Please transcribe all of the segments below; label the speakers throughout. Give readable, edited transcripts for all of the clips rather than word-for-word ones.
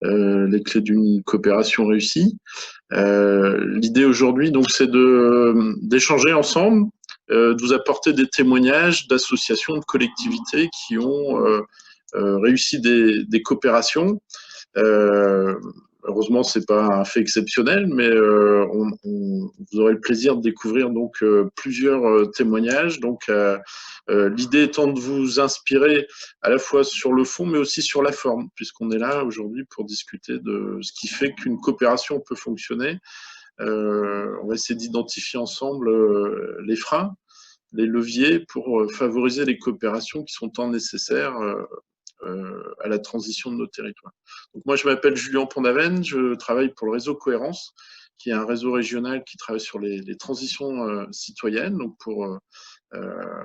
Speaker 1: les clés d'une coopération réussie. L'idée aujourd'hui, donc, c'est d'échanger ensemble, de vous apporter des témoignages d'associations, de collectivités qui ont réussi des coopérations. Heureusement, c'est pas un fait exceptionnel, mais vous aurez le plaisir de découvrir donc plusieurs témoignages. Donc, l'idée étant de vous inspirer à la fois sur le fond, mais aussi sur la forme, puisqu'on est là aujourd'hui pour discuter de ce qui fait qu'une coopération peut fonctionner. On va essayer d'identifier ensemble les freins, les leviers pour favoriser les coopérations qui sont tant nécessaires à la transition de nos territoires. Donc moi, je m'appelle Julien Pondaven, je travaille pour le réseau Cohérence, qui est un réseau régional qui travaille sur les transitions citoyennes, donc pour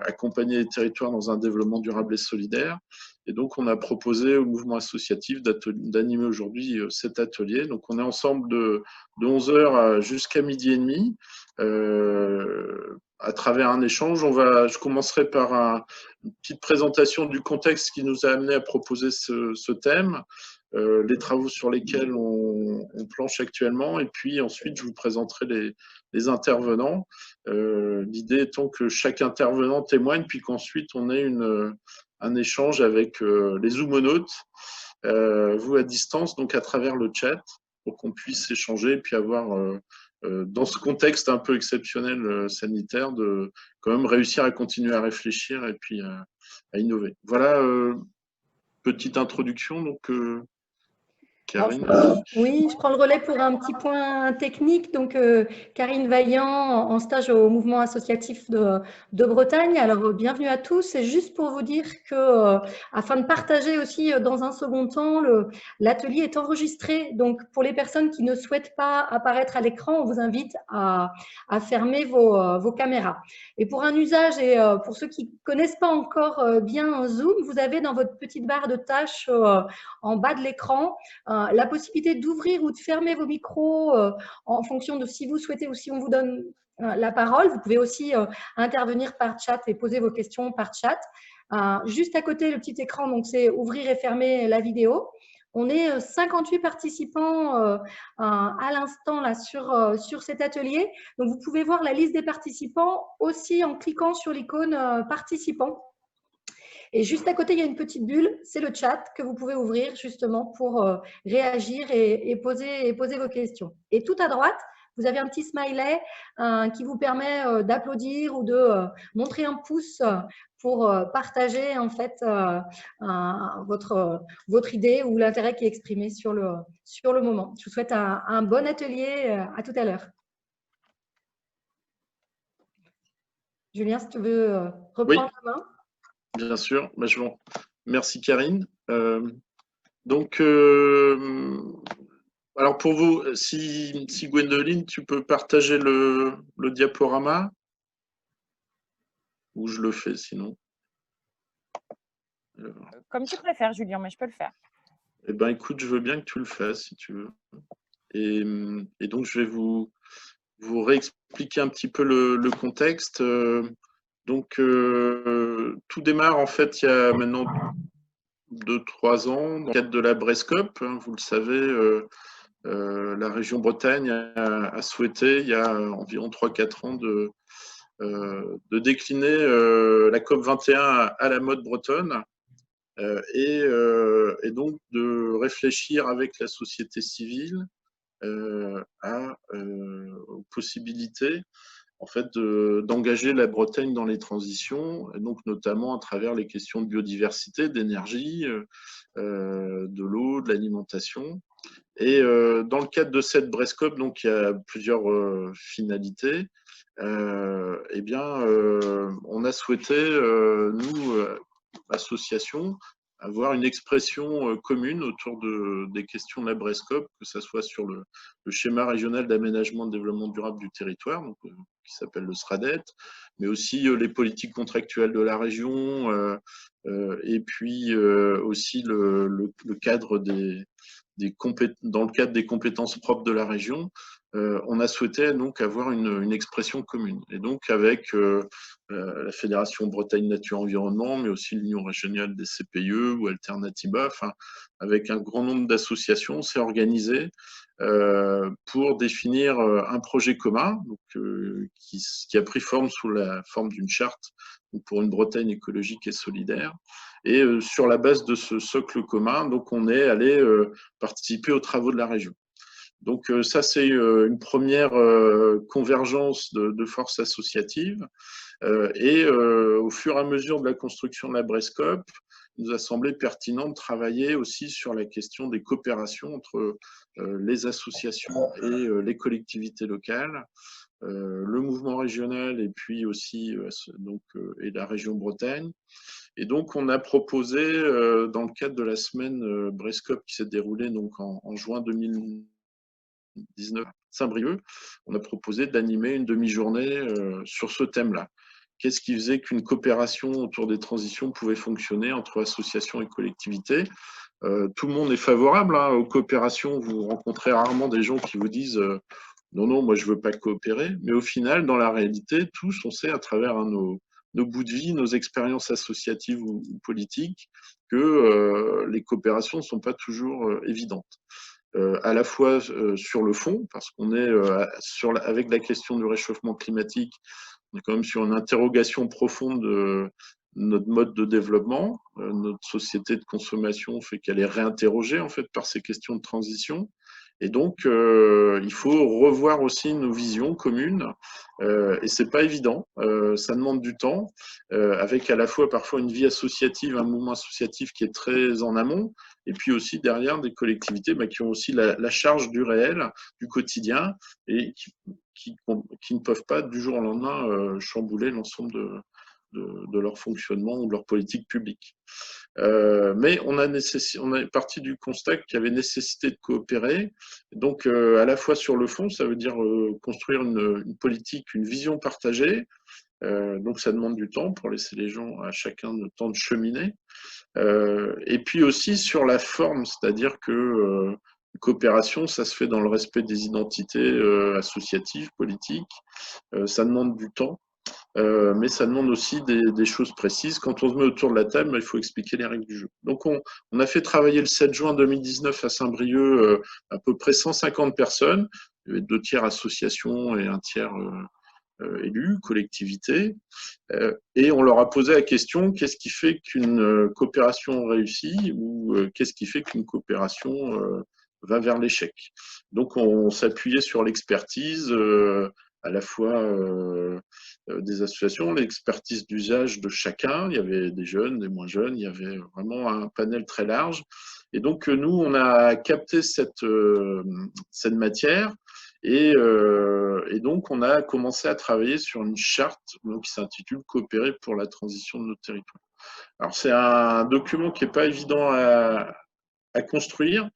Speaker 1: accompagner les territoires dans un développement durable et solidaire. Et donc, on a proposé au mouvement associatif d'animer aujourd'hui cet atelier. Donc, on est ensemble de 11h jusqu'à 12h30 à travers un échange. Je commencerai par une petite présentation du contexte qui nous a amené à proposer ce thème, les travaux sur lesquels on planche actuellement, et puis ensuite, je vous présenterai les intervenants. L'idée étant que chaque intervenant témoigne, puis qu'ensuite, on ait un échange avec les zoomonautes, vous à distance, donc à travers le chat, pour qu'on puisse échanger et puis avoir, dans ce contexte un peu exceptionnel sanitaire, de quand même réussir à continuer à réfléchir et puis à innover. Voilà, petite introduction, donc Karine.
Speaker 2: Oui, je prends le relais pour un petit point technique. Donc, Karine Vaillant, en stage au mouvement associatif de Bretagne. Alors, bienvenue à tous. C'est juste pour vous dire que, afin de partager aussi dans un second temps, l'atelier est enregistré. Donc, pour les personnes qui ne souhaitent pas apparaître à l'écran, on vous invite à fermer vos caméras. Et pour un usage et pour ceux qui ne connaissent pas encore bien Zoom, vous avez dans votre petite barre de tâches en bas de l'écran la possibilité d'ouvrir ou de fermer vos micros en fonction de si vous souhaitez ou si on vous donne la parole. Vous pouvez aussi intervenir par chat et poser vos questions par chat. Juste à côté, le petit écran, donc c'est ouvrir et fermer la vidéo. On est 58 participants à l'instant là sur cet atelier. Donc, vous pouvez voir la liste des participants aussi en cliquant sur l'icône participants. Et juste à côté, il y a une petite bulle, c'est le chat que vous pouvez ouvrir justement pour réagir et poser vos questions. Et tout à droite, vous avez un petit smiley qui vous permet d'applaudir ou de montrer un pouce pour partager en fait votre idée ou l'intérêt qui est exprimé sur le moment. Je vous souhaite un bon atelier. À tout à l'heure. Julien, si tu veux reprendre la main.
Speaker 1: Bien sûr, merci Karine. Donc, alors pour vous, si Gwendoline, tu peux partager le diaporama, ou je le fais sinon.
Speaker 3: Alors. Comme tu préfères, Julien, mais je peux le faire.
Speaker 1: Eh bien, écoute, je veux bien que tu le fasses si tu veux. Et donc, je vais vous réexpliquer un petit peu le contexte. Donc, tout démarre en fait il y a maintenant 2-3 ans dans le cadre de la Brescope. Vous le savez, la région Bretagne a souhaité il y a environ 3-4 ans de décliner la COP21 à la mode bretonne et donc de réfléchir avec la société civile aux possibilités en fait, d'engager la Bretagne dans les transitions, et donc notamment à travers les questions de biodiversité, d'énergie, de l'eau, de l'alimentation. Et dans le cadre de cette Brescope, donc il y a plusieurs finalités. Eh bien, on a souhaité, nous, associations, avoir une expression commune autour des questions de la Brescope, que ce soit sur le schéma régional d'aménagement et de développement durable du territoire, donc, qui s'appelle le SRADET, mais aussi les politiques contractuelles de la région, et puis aussi le cadre dans le cadre des compétences propres de la région, on a souhaité donc avoir une expression commune. Et donc avec la Fédération Bretagne Nature Environnement, mais aussi l'Union régionale des CPIE ou Alternatiba, enfin, avec un grand nombre d'associations, on s'est organisé pour définir un projet commun donc, qui a pris forme sous la forme d'une charte pour une Bretagne écologique et solidaire. Et sur la base de ce socle commun, donc on est allé participer aux travaux de la région. Donc ça, c'est une première convergence de forces associatives. Et au fur et à mesure de la construction de la Brescope, il nous a semblé pertinent de travailler aussi sur la question des coopérations entre les associations et les collectivités locales, le mouvement régional et puis aussi et la région Bretagne. Et donc, on a proposé, dans le cadre de la semaine Brescope qui s'est déroulée donc en juin 2019 à Saint-Brieuc, on a proposé d'animer une demi-journée sur ce thème-là. Qu'est-ce qui faisait qu'une coopération autour des transitions pouvait fonctionner entre associations et collectivités? Tout le monde est favorable aux coopérations. Vous rencontrez rarement des gens qui vous disent non, non, moi je ne veux pas coopérer. Mais au final, dans la réalité, tous, on sait à travers nos bouts de vie, nos expériences associatives ou politiques, que les coopérations ne sont pas toujours évidentes. À la fois sur le fond, parce qu'on est avec la question du réchauffement climatique, on est quand même sur une interrogation profonde de notre mode de développement. Notre société de consommation fait qu'elle est réinterrogée en fait par ces questions de transition. Et donc, il faut revoir aussi nos visions communes. Et c'est pas évident. Ça demande du temps, avec à la fois parfois une vie associative, un mouvement associatif qui est très en amont, et puis aussi derrière des collectivités qui ont aussi la charge du réel, du quotidien, et qui ne peuvent pas du jour au lendemain chambouler l'ensemble de leur fonctionnement ou de leur politique publique. Mais on est parti du constat qu'il y avait nécessité de coopérer. Donc, à la fois sur le fond, ça veut dire construire une politique, une vision partagée. Donc, ça demande du temps pour laisser les gens, à chacun, le temps de cheminer. Et puis aussi sur la forme, c'est-à-dire que coopération, ça se fait dans le respect des identités associatives, politiques. Ça demande du temps. Mais ça demande aussi des choses précises. Quand on se met autour de la table, il faut expliquer les règles du jeu. Donc, on a fait travailler le 7 juin 2019 à Saint-Brieuc à peu près 150 personnes. Il y avait 2 tiers associations et 1 tiers élus, collectivités. Et on leur a posé la question, qu'est-ce qui fait qu'une coopération réussit ou qu'est-ce qui fait qu'une coopération va vers l'échec? Donc, on s'appuyait sur l'expertise à la fois des associations, l'expertise d'usage de chacun. Il y avait des jeunes, des moins jeunes, il y avait vraiment un panel très large. Et donc, nous, on a capté cette matière et donc, on a commencé à travailler sur une charte qui s'intitule « Coopérer pour la transition de notre territoire ». Alors, c'est un document qui n'est pas évident à construire.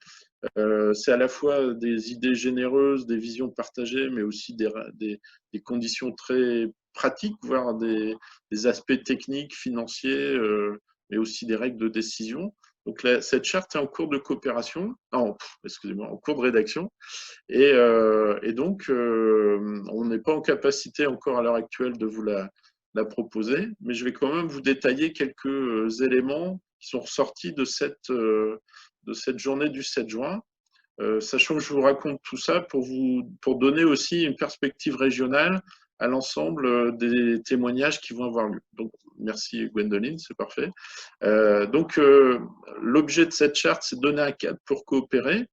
Speaker 1: C'est à la fois des idées généreuses, des visions partagées, mais aussi des conditions très pratiques, voire des aspects techniques, financiers, mais aussi des règles de décision. Donc cette charte est en cours de coopération, excusez-moi, en cours de rédaction, et donc on n'est pas en capacité encore à l'heure actuelle de vous la proposer, mais je vais quand même vous détailler quelques éléments qui sont ressortis de cette journée du 7 juin, sachant que je vous raconte tout ça pour donner aussi une perspective régionale à l'ensemble des témoignages qui vont avoir lieu. Donc, merci Gwendoline, c'est parfait. Donc, l'objet de cette charte, c'est de donner un cadre pour coopérer.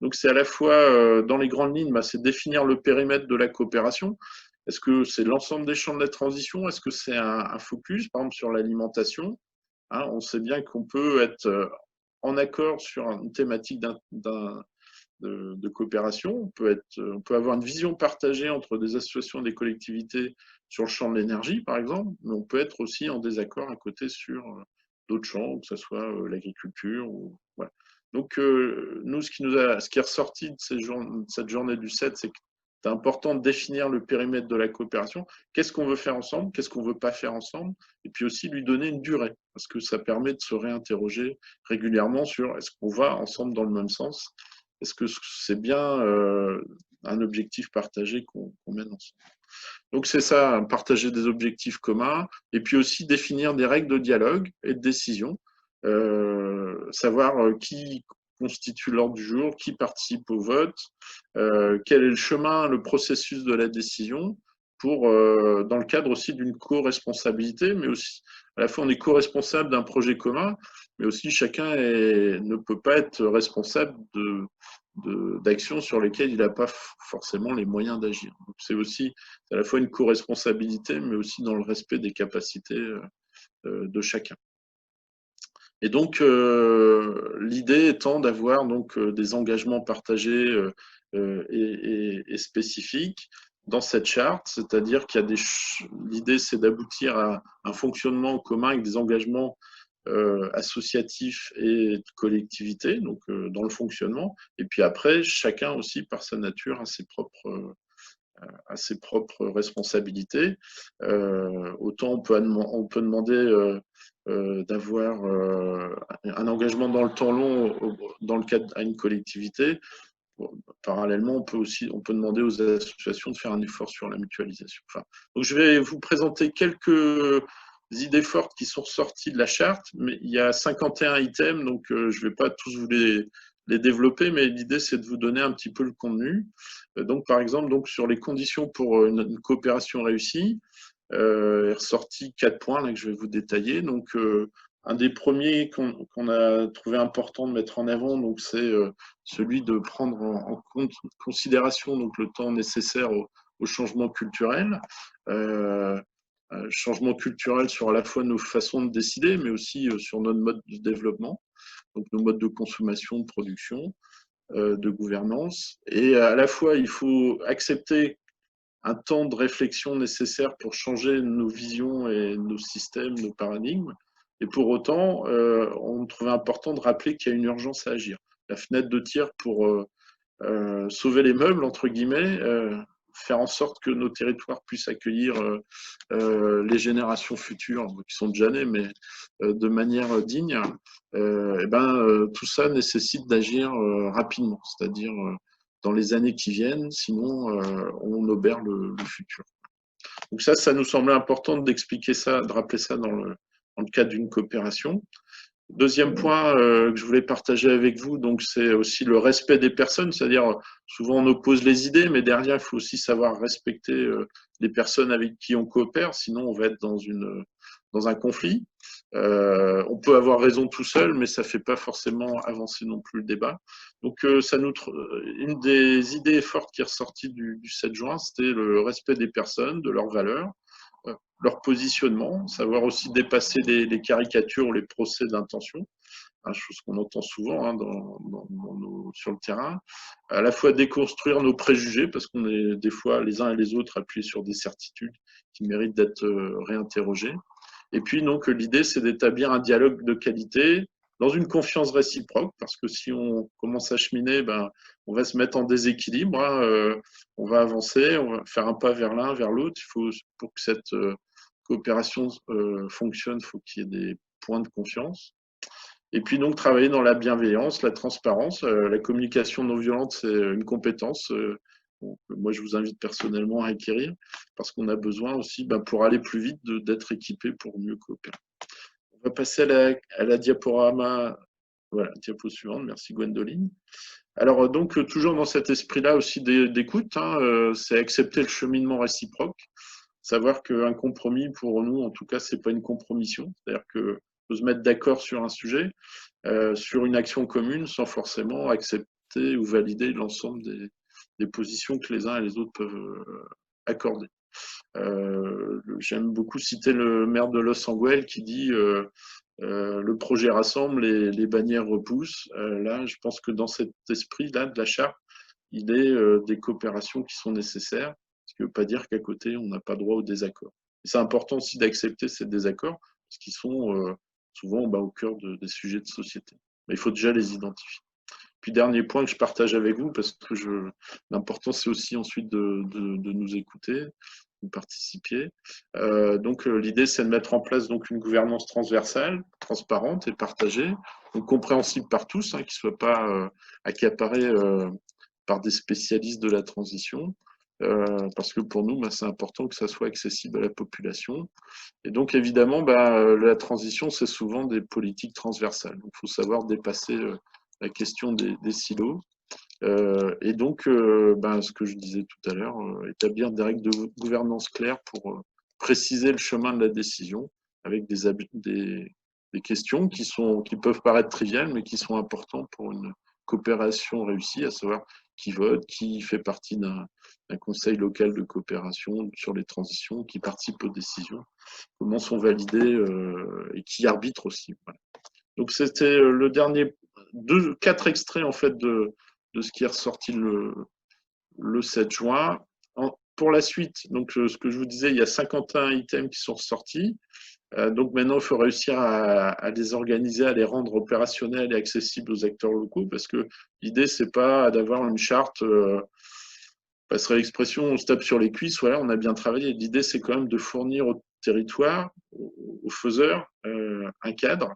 Speaker 1: Donc, c'est à la fois, dans les grandes lignes, c'est définir le périmètre de la coopération. Est-ce que c'est l'ensemble des champs de la transition? Est-ce que c'est un focus, par exemple, sur l'alimentation? On sait bien qu'on peut être en accord sur une thématique de coopération. On peut avoir une vision partagée entre des associations et des collectivités sur le champ de l'énergie, par exemple, mais on peut être aussi en désaccord à côté sur d'autres champs, que ce soit l'agriculture. Voilà. Donc, nous, ce qui est ressorti de cette journée du 7, c'est que c'est important de définir le périmètre de la coopération. Qu'est-ce qu'on veut faire ensemble? Qu'est-ce qu'on ne veut pas faire ensemble? Et puis aussi lui donner une durée, parce que ça permet de se réinterroger régulièrement sur est-ce qu'on va ensemble dans le même sens? Est-ce que c'est bien un objectif partagé qu'on mène ensemble? Donc c'est ça, partager des objectifs communs, et puis aussi définir des règles de dialogue et de décision, savoir qui constitue l'ordre du jour, qui participe au vote, quel est le chemin, le processus de la décision, pour, dans le cadre aussi d'une co-responsabilité, mais aussi, à la fois on est co-responsable d'un projet commun, mais aussi chacun ne peut pas être responsable d'actions sur lesquelles il n'a pas forcément les moyens d'agir. C'est aussi à la fois une co-responsabilité, mais aussi dans le respect des capacités de chacun. Et donc, l'idée étant d'avoir donc des engagements partagés et spécifiques dans cette charte, c'est-à-dire qu'il y a l'idée, c'est d'aboutir à un fonctionnement commun avec des engagements associatifs et de collectivité, donc dans le fonctionnement. Et puis après, chacun aussi, par sa nature, a ses propres responsabilités. Autant on peut demander d'avoir un engagement dans le temps long dans le cadre à une collectivité. Parallèlement, on peut demander aux associations de faire un effort sur la mutualisation. Enfin, donc je vais vous présenter quelques idées fortes qui sont sorties de la charte, mais il y a 51 items, donc je ne vais pas tous vous les développer, mais l'idée c'est de vous donner un petit peu le contenu. Donc par exemple, donc, sur les conditions pour une coopération réussie, est ressorti 4 points là, que je vais vous détailler. Donc un des premiers qu'on a trouvé important de mettre en avant, donc c'est celui de prendre en considération donc, le temps nécessaire au changement culturel. Changement culturel sur à la fois nos façons de décider, mais aussi sur notre mode de développement, donc nos modes de consommation, de production, de gouvernance. Et à la fois, il faut accepter un temps de réflexion nécessaire pour changer nos visions et nos systèmes, nos paradigmes. Et pour autant, on trouvait important de rappeler qu'il y a une urgence à agir. La fenêtre de tir pour sauver les meubles, entre guillemets, faire en sorte que nos territoires puissent accueillir les générations futures, qui sont déjà nées, mais de manière digne, tout ça nécessite d'agir rapidement, c'est-à-dire dans les années qui viennent, sinon on obère le futur. Donc ça nous semblait important d'expliquer ça, de rappeler ça dans le cadre d'une coopération. Deuxième point que je voulais partager avec vous, donc c'est aussi le respect des personnes, c'est-à-dire souvent on oppose les idées, mais derrière il faut aussi savoir respecter les personnes avec qui on coopère, sinon on va être dans un conflit. On peut avoir raison tout seul, mais ça ne fait pas forcément avancer non plus le débat. Donc une des idées fortes qui est ressortie du 7 juin, c'était le respect des personnes, de leurs valeurs, leur positionnement, savoir aussi dépasser les caricatures ou les procès d'intention, chose qu'on entend souvent sur le terrain, à la fois déconstruire nos préjugés, parce qu'on est des fois les uns et les autres appuyés sur des certitudes qui méritent d'être réinterrogées. Et puis donc l'idée c'est d'établir un dialogue de qualité dans une confiance réciproque, parce que si on commence à cheminer, on va se mettre en déséquilibre, on va avancer, on va faire un pas vers l'un, vers l'autre. Pour que cette coopération fonctionne, il faut qu'il y ait des points de confiance. Et puis donc travailler dans la bienveillance, la transparence, la communication non violente, c'est une compétence. Moi, je vous invite personnellement à acquérir, parce qu'on a besoin aussi, pour aller plus vite, d'être équipé pour mieux coopérer. On va passer à la diaporama. Voilà, diapo suivante. Merci Gwendoline. Alors donc, toujours dans cet esprit-là aussi d'écoute, c'est accepter le cheminement réciproque, savoir qu'un compromis, pour nous, en tout cas, c'est pas une compromission. C'est-à-dire que faut se mettre d'accord sur un sujet, sur une action commune, sans forcément accepter ou valider l'ensemble des positions que les uns et les autres peuvent accorder. J'aime beaucoup citer le maire de Los Angeles qui dit le projet rassemble et les bannières repoussent. Là, je pense que dans cet esprit-là de la charte, il est des coopérations qui sont nécessaires, ce qui ne veut pas dire qu'à côté, on n'a pas droit au désaccord. C'est important aussi d'accepter ces désaccords, parce qu'ils sont souvent au cœur des sujets de société. Mais il faut déjà les identifier. Puis dernier point que je partage avec vous, parce que l'important c'est aussi ensuite de nous écouter, de participer. Donc l'idée c'est de mettre en place donc une gouvernance transversale, transparente et partagée, donc compréhensible par tous, qui ne soit pas accaparée par des spécialistes de la transition. Parce que pour nous, c'est important que ça soit accessible à la population. Et donc, évidemment, la transition, c'est souvent des politiques transversales. Donc, il faut savoir dépasser la question des silos. Et donc, ce que je disais tout à l'heure, établir des règles de gouvernance claires pour préciser le chemin de la décision avec des questions qui peuvent paraître triviales, mais qui sont importantes pour une coopération réussie, à savoir qui vote, qui fait partie d'un conseil local de coopération sur les transitions, qui participe aux décisions, comment sont validées et qui arbitre aussi. Voilà. Donc c'était le dernier, 4 extraits en fait de ce qui est ressorti le 7 juin. Pour la suite, donc ce que je vous disais, il y a 51 items qui sont ressortis. Donc maintenant, il faut réussir à les organiser, à les rendre opérationnels et accessibles aux acteurs locaux, parce que l'idée, c'est pas d'avoir une charte, passerait l'expression, on se tape sur les cuisses, voilà, on a bien travaillé. L'idée, c'est quand même de fournir au territoire, aux faiseurs, un cadre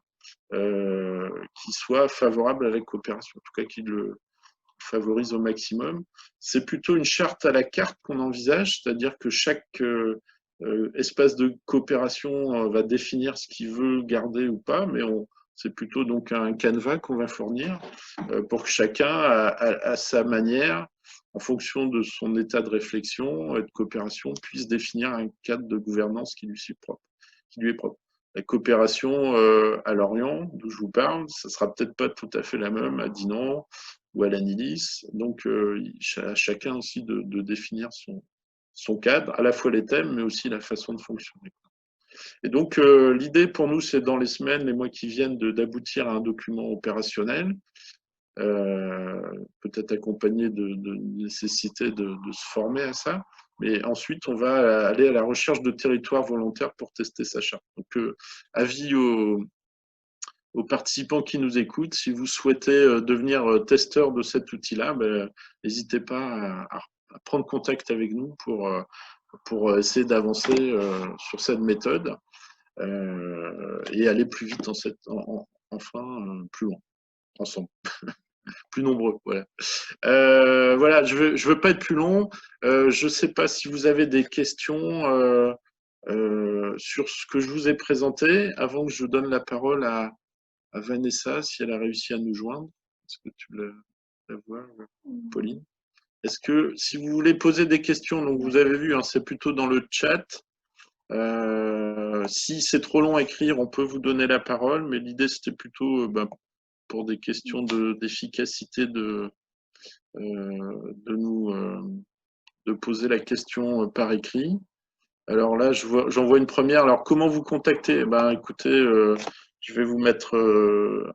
Speaker 1: qui soit favorable à la coopération, en tout cas qui le favorise au maximum. C'est plutôt une charte à la carte qu'on envisage, c'est-à-dire que chaque espace de coopération va définir ce qu'il veut garder ou pas, mais c'est plutôt donc un canevas qu'on va fournir pour que chacun, à sa manière, en fonction de son état de réflexion et de coopération, puisse définir un cadre de gouvernance qui lui est propre. La coopération à Lorient, d'où je vous parle, ça ne sera peut-être pas tout à fait la même à Dinan ou à l'Anilis. Donc, à chacun aussi de définir son cadre, à la fois les thèmes, mais aussi la façon de fonctionner. Et donc, l'idée pour nous, c'est dans les semaines, les mois qui viennent, d'aboutir à un document opérationnel, peut-être accompagné de nécessité de se former à ça. Mais ensuite, on va aller à la recherche de territoires volontaires pour tester sa charte. Donc, avis aux participants qui nous écoutent, si vous souhaitez devenir testeur de cet outil-là, n'hésitez pas à prendre contact avec nous pour essayer d'avancer sur cette méthode et aller plus vite enfin plus loin, ensemble. Plus nombreux, voilà. Voilà, je veux pas être plus long. Je ne sais pas si vous avez des questions sur ce que je vous ai présenté avant que je donne la parole à Vanessa, si elle a réussi à nous joindre. Est-ce que tu la vois, Pauline? Est-ce que, si vous voulez poser des questions, donc vous avez vu, c'est plutôt dans le chat. Si c'est trop long à écrire, on peut vous donner la parole, mais l'idée, c'était plutôt pour des questions d'efficacité de poser la question par écrit. Alors là, j'en vois une première. Alors, comment vous contacter? Écoutez, je vais vous mettre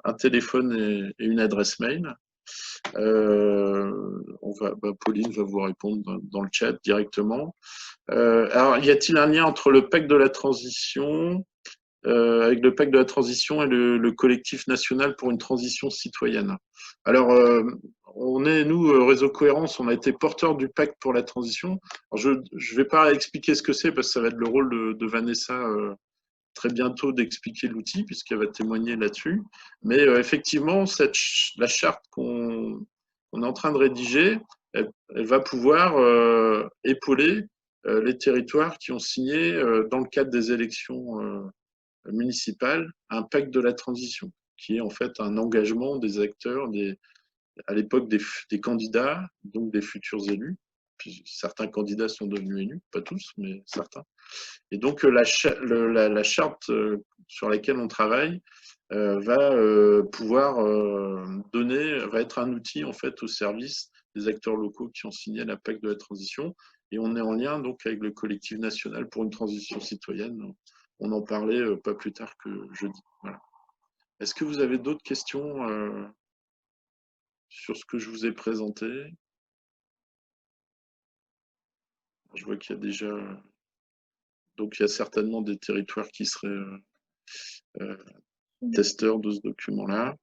Speaker 1: un téléphone et une adresse mail. Pauline va vous répondre dans le chat directement. Alors, y a-t-il un lien entre le pacte de la transition, avec le pacte de la transition et le collectif national pour une transition citoyenne? Alors, nous, Réseau Cohérence, on a été porteurs du pacte pour la transition. Alors, je ne vais pas expliquer ce que c'est parce que ça va être le rôle de Vanessa très bientôt d'expliquer l'outil puisqu'elle va témoigner là-dessus. Mais effectivement, la charte qu'on est en train de rédiger, elle va pouvoir épauler les territoires qui ont signé dans le cadre des élections municipales un pacte de la transition, qui est en fait un engagement des acteurs, à l'époque des candidats, donc des futurs élus. Puis certains candidats sont devenus élus, pas tous, mais certains. Et donc la charte sur laquelle on travaille va pouvoir va être un outil en fait au service des acteurs locaux qui ont signé la pacte de la transition. Et on est en lien donc avec le collectif national pour une transition citoyenne. On en parlait pas plus tard que jeudi. Voilà. Est-ce que vous avez d'autres questions sur ce que je vous ai présenté? Je vois qu'il y a déjà... Donc, il y a certainement des territoires qui seraient testeurs de ce document-là.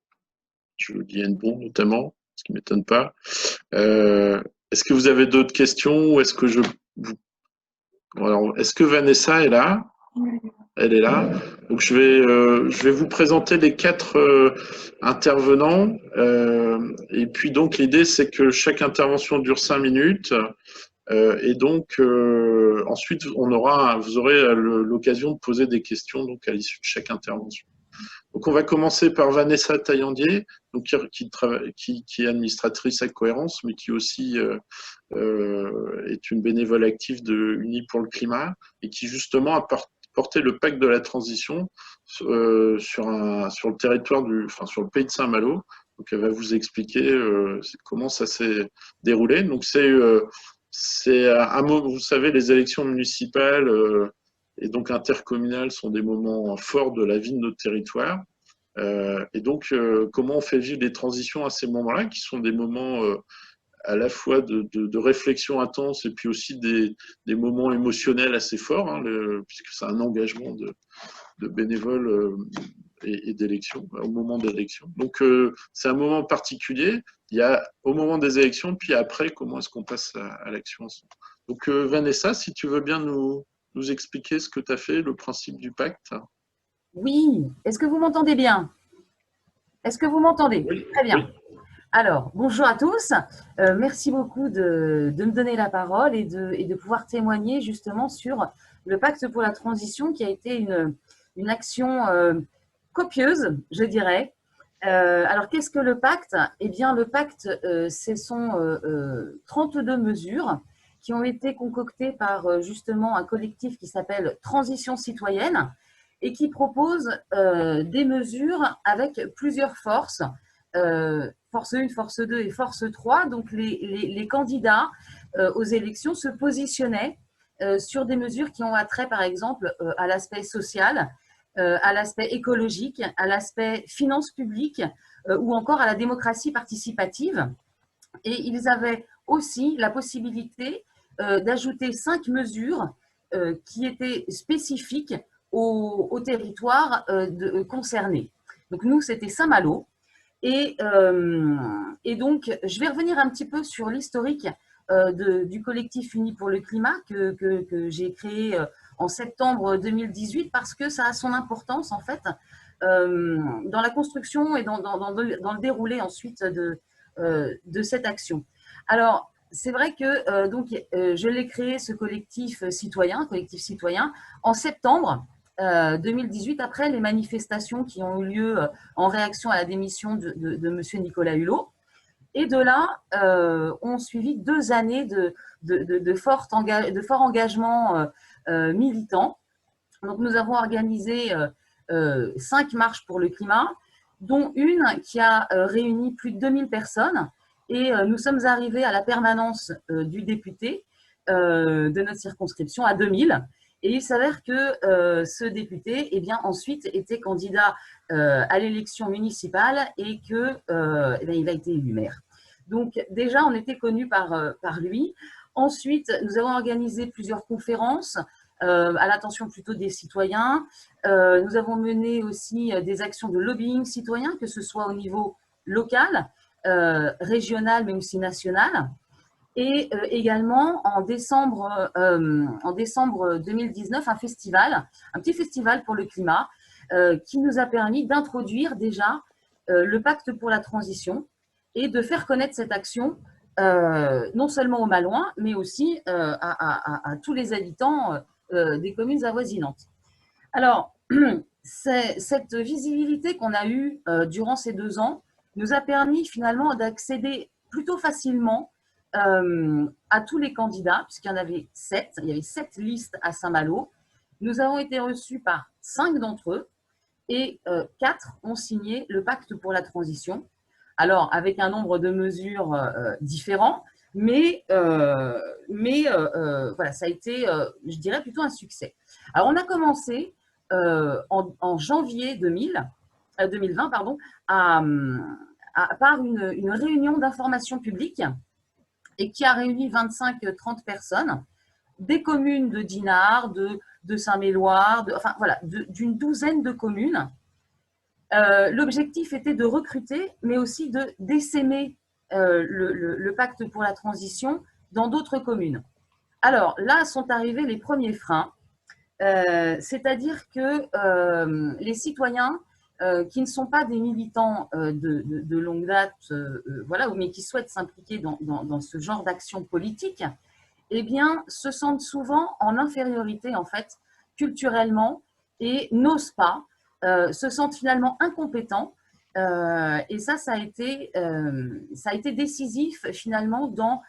Speaker 1: Je le dis Hennebont notamment. ce qui ne m'étonne pas. Est-ce que vous avez d'autres questions ou est-ce que alors, est-ce que Vanessa est là? Elle est là. Donc, je vais vous présenter les 4 intervenants. Et puis, donc, l'idée, c'est que chaque intervention dure 5 minutes. Et donc, ensuite, vous aurez l'occasion de poser des questions donc, à l'issue de chaque intervention. Donc, on va commencer par Vanessa Taillandier, donc, qui est administratrice à Cohérence, mais qui aussi est une bénévole active de Unis pour le climat et qui, justement, a porté le pacte de la transition sur le territoire sur le pays de Saint-Malo. Donc, elle va vous expliquer comment ça s'est déroulé. Donc, c'est un moment, vous savez, les élections municipales et donc intercommunales sont des moments forts de la vie de notre territoire. Et donc, comment on fait vivre les transitions à ces moments-là, qui sont des moments à la fois de réflexion intense et puis aussi des moments émotionnels assez forts, hein, puisque c'est un engagement de bénévoles et d'élections, au moment des élections. Donc, c'est un moment particulier. Il y a au moment des élections, puis après, comment est-ce qu'on passe à l'action ensemble. Donc, Vanessa, si tu veux bien nous expliquer ce que tu as fait, le principe du pacte.
Speaker 4: Oui, est-ce que vous m'entendez bien? Est-ce que vous m'entendez?
Speaker 1: Oui.
Speaker 4: Très bien.
Speaker 1: Oui.
Speaker 4: Alors, bonjour à tous. Merci beaucoup de me donner la parole et de pouvoir témoigner justement sur le pacte pour la transition qui a été une action copieuse, je dirais. Alors, qu'est-ce que le pacte? Eh bien, le pacte, ce sont 32 mesures qui ont été concoctées par justement un collectif qui s'appelle Transition citoyenne et qui propose des mesures avec plusieurs forces, force 1, force 2 et force 3. Donc, les candidats aux élections se positionnaient sur des mesures qui ont attrait, par exemple, à l'aspect social, à l'aspect écologique, à l'aspect finances publiques ou encore à la démocratie participative. Et ils avaient aussi la possibilité d'ajouter 5 mesures qui étaient spécifiques au territoire concerné. Donc nous, c'était Saint-Malo. Et donc, je vais revenir un petit peu sur l'historique du collectif Unis pour le climat que j'ai créé en septembre 2018 parce que ça a son importance en fait dans la construction et dans le déroulé ensuite de cette action. Alors, c'est vrai que je l'ai créé ce collectif citoyen en septembre 2018 après les manifestations qui ont eu lieu en réaction à la démission de M. Nicolas Hulot. Et de là, ont suivi 2 années de fort engagement militant. Donc, nous avons organisé 5 marches pour le climat, dont une qui a réuni plus de 2000 personnes. Et nous sommes arrivés à la permanence du député de notre circonscription à 2000. Et il s'avère que ce député, eh bien, ensuite, était candidat à l'élection municipale et qu'il a été élu maire. Donc, déjà, on était connus par lui. Ensuite, nous avons organisé plusieurs conférences à l'attention plutôt des citoyens. Nous avons mené aussi des actions de lobbying citoyen, que ce soit au niveau local, régional, mais aussi national. Et également, en décembre 2019, un petit festival pour le climat qui nous a permis d'introduire déjà le pacte pour la transition et de faire connaître cette action non seulement aux Malouins, mais aussi à tous les habitants des communes avoisinantes. Alors, cette visibilité qu'on a eue durant ces 2 ans nous a permis finalement d'accéder plutôt facilement à tous les candidats, puisqu'il y en avait 7. Il y avait 7 listes à Saint-Malo. Nous avons été reçus par 5 d'entre eux et 4 ont signé le pacte pour la transition. Alors, avec un nombre de mesures différents, mais voilà, ça a été, je dirais, plutôt un succès. Alors, on a commencé en janvier 2020 par une réunion d'information publique et qui a réuni 25-30 personnes, des communes de Dinard, de Saint-Méloire, enfin voilà, d'une douzaine de communes. L'objectif était de recruter, mais aussi d'essaimer le pacte pour la transition dans d'autres communes. Alors là sont arrivés les premiers freins, c'est-à-dire que les citoyens qui ne sont pas des militants de longue date, voilà, mais qui souhaitent s'impliquer dans ce genre d'action politique, eh bien, se sentent souvent en infériorité, en fait, culturellement, et n'osent pas, se sentent finalement incompétents. Et ça a été décisif, finalement, dans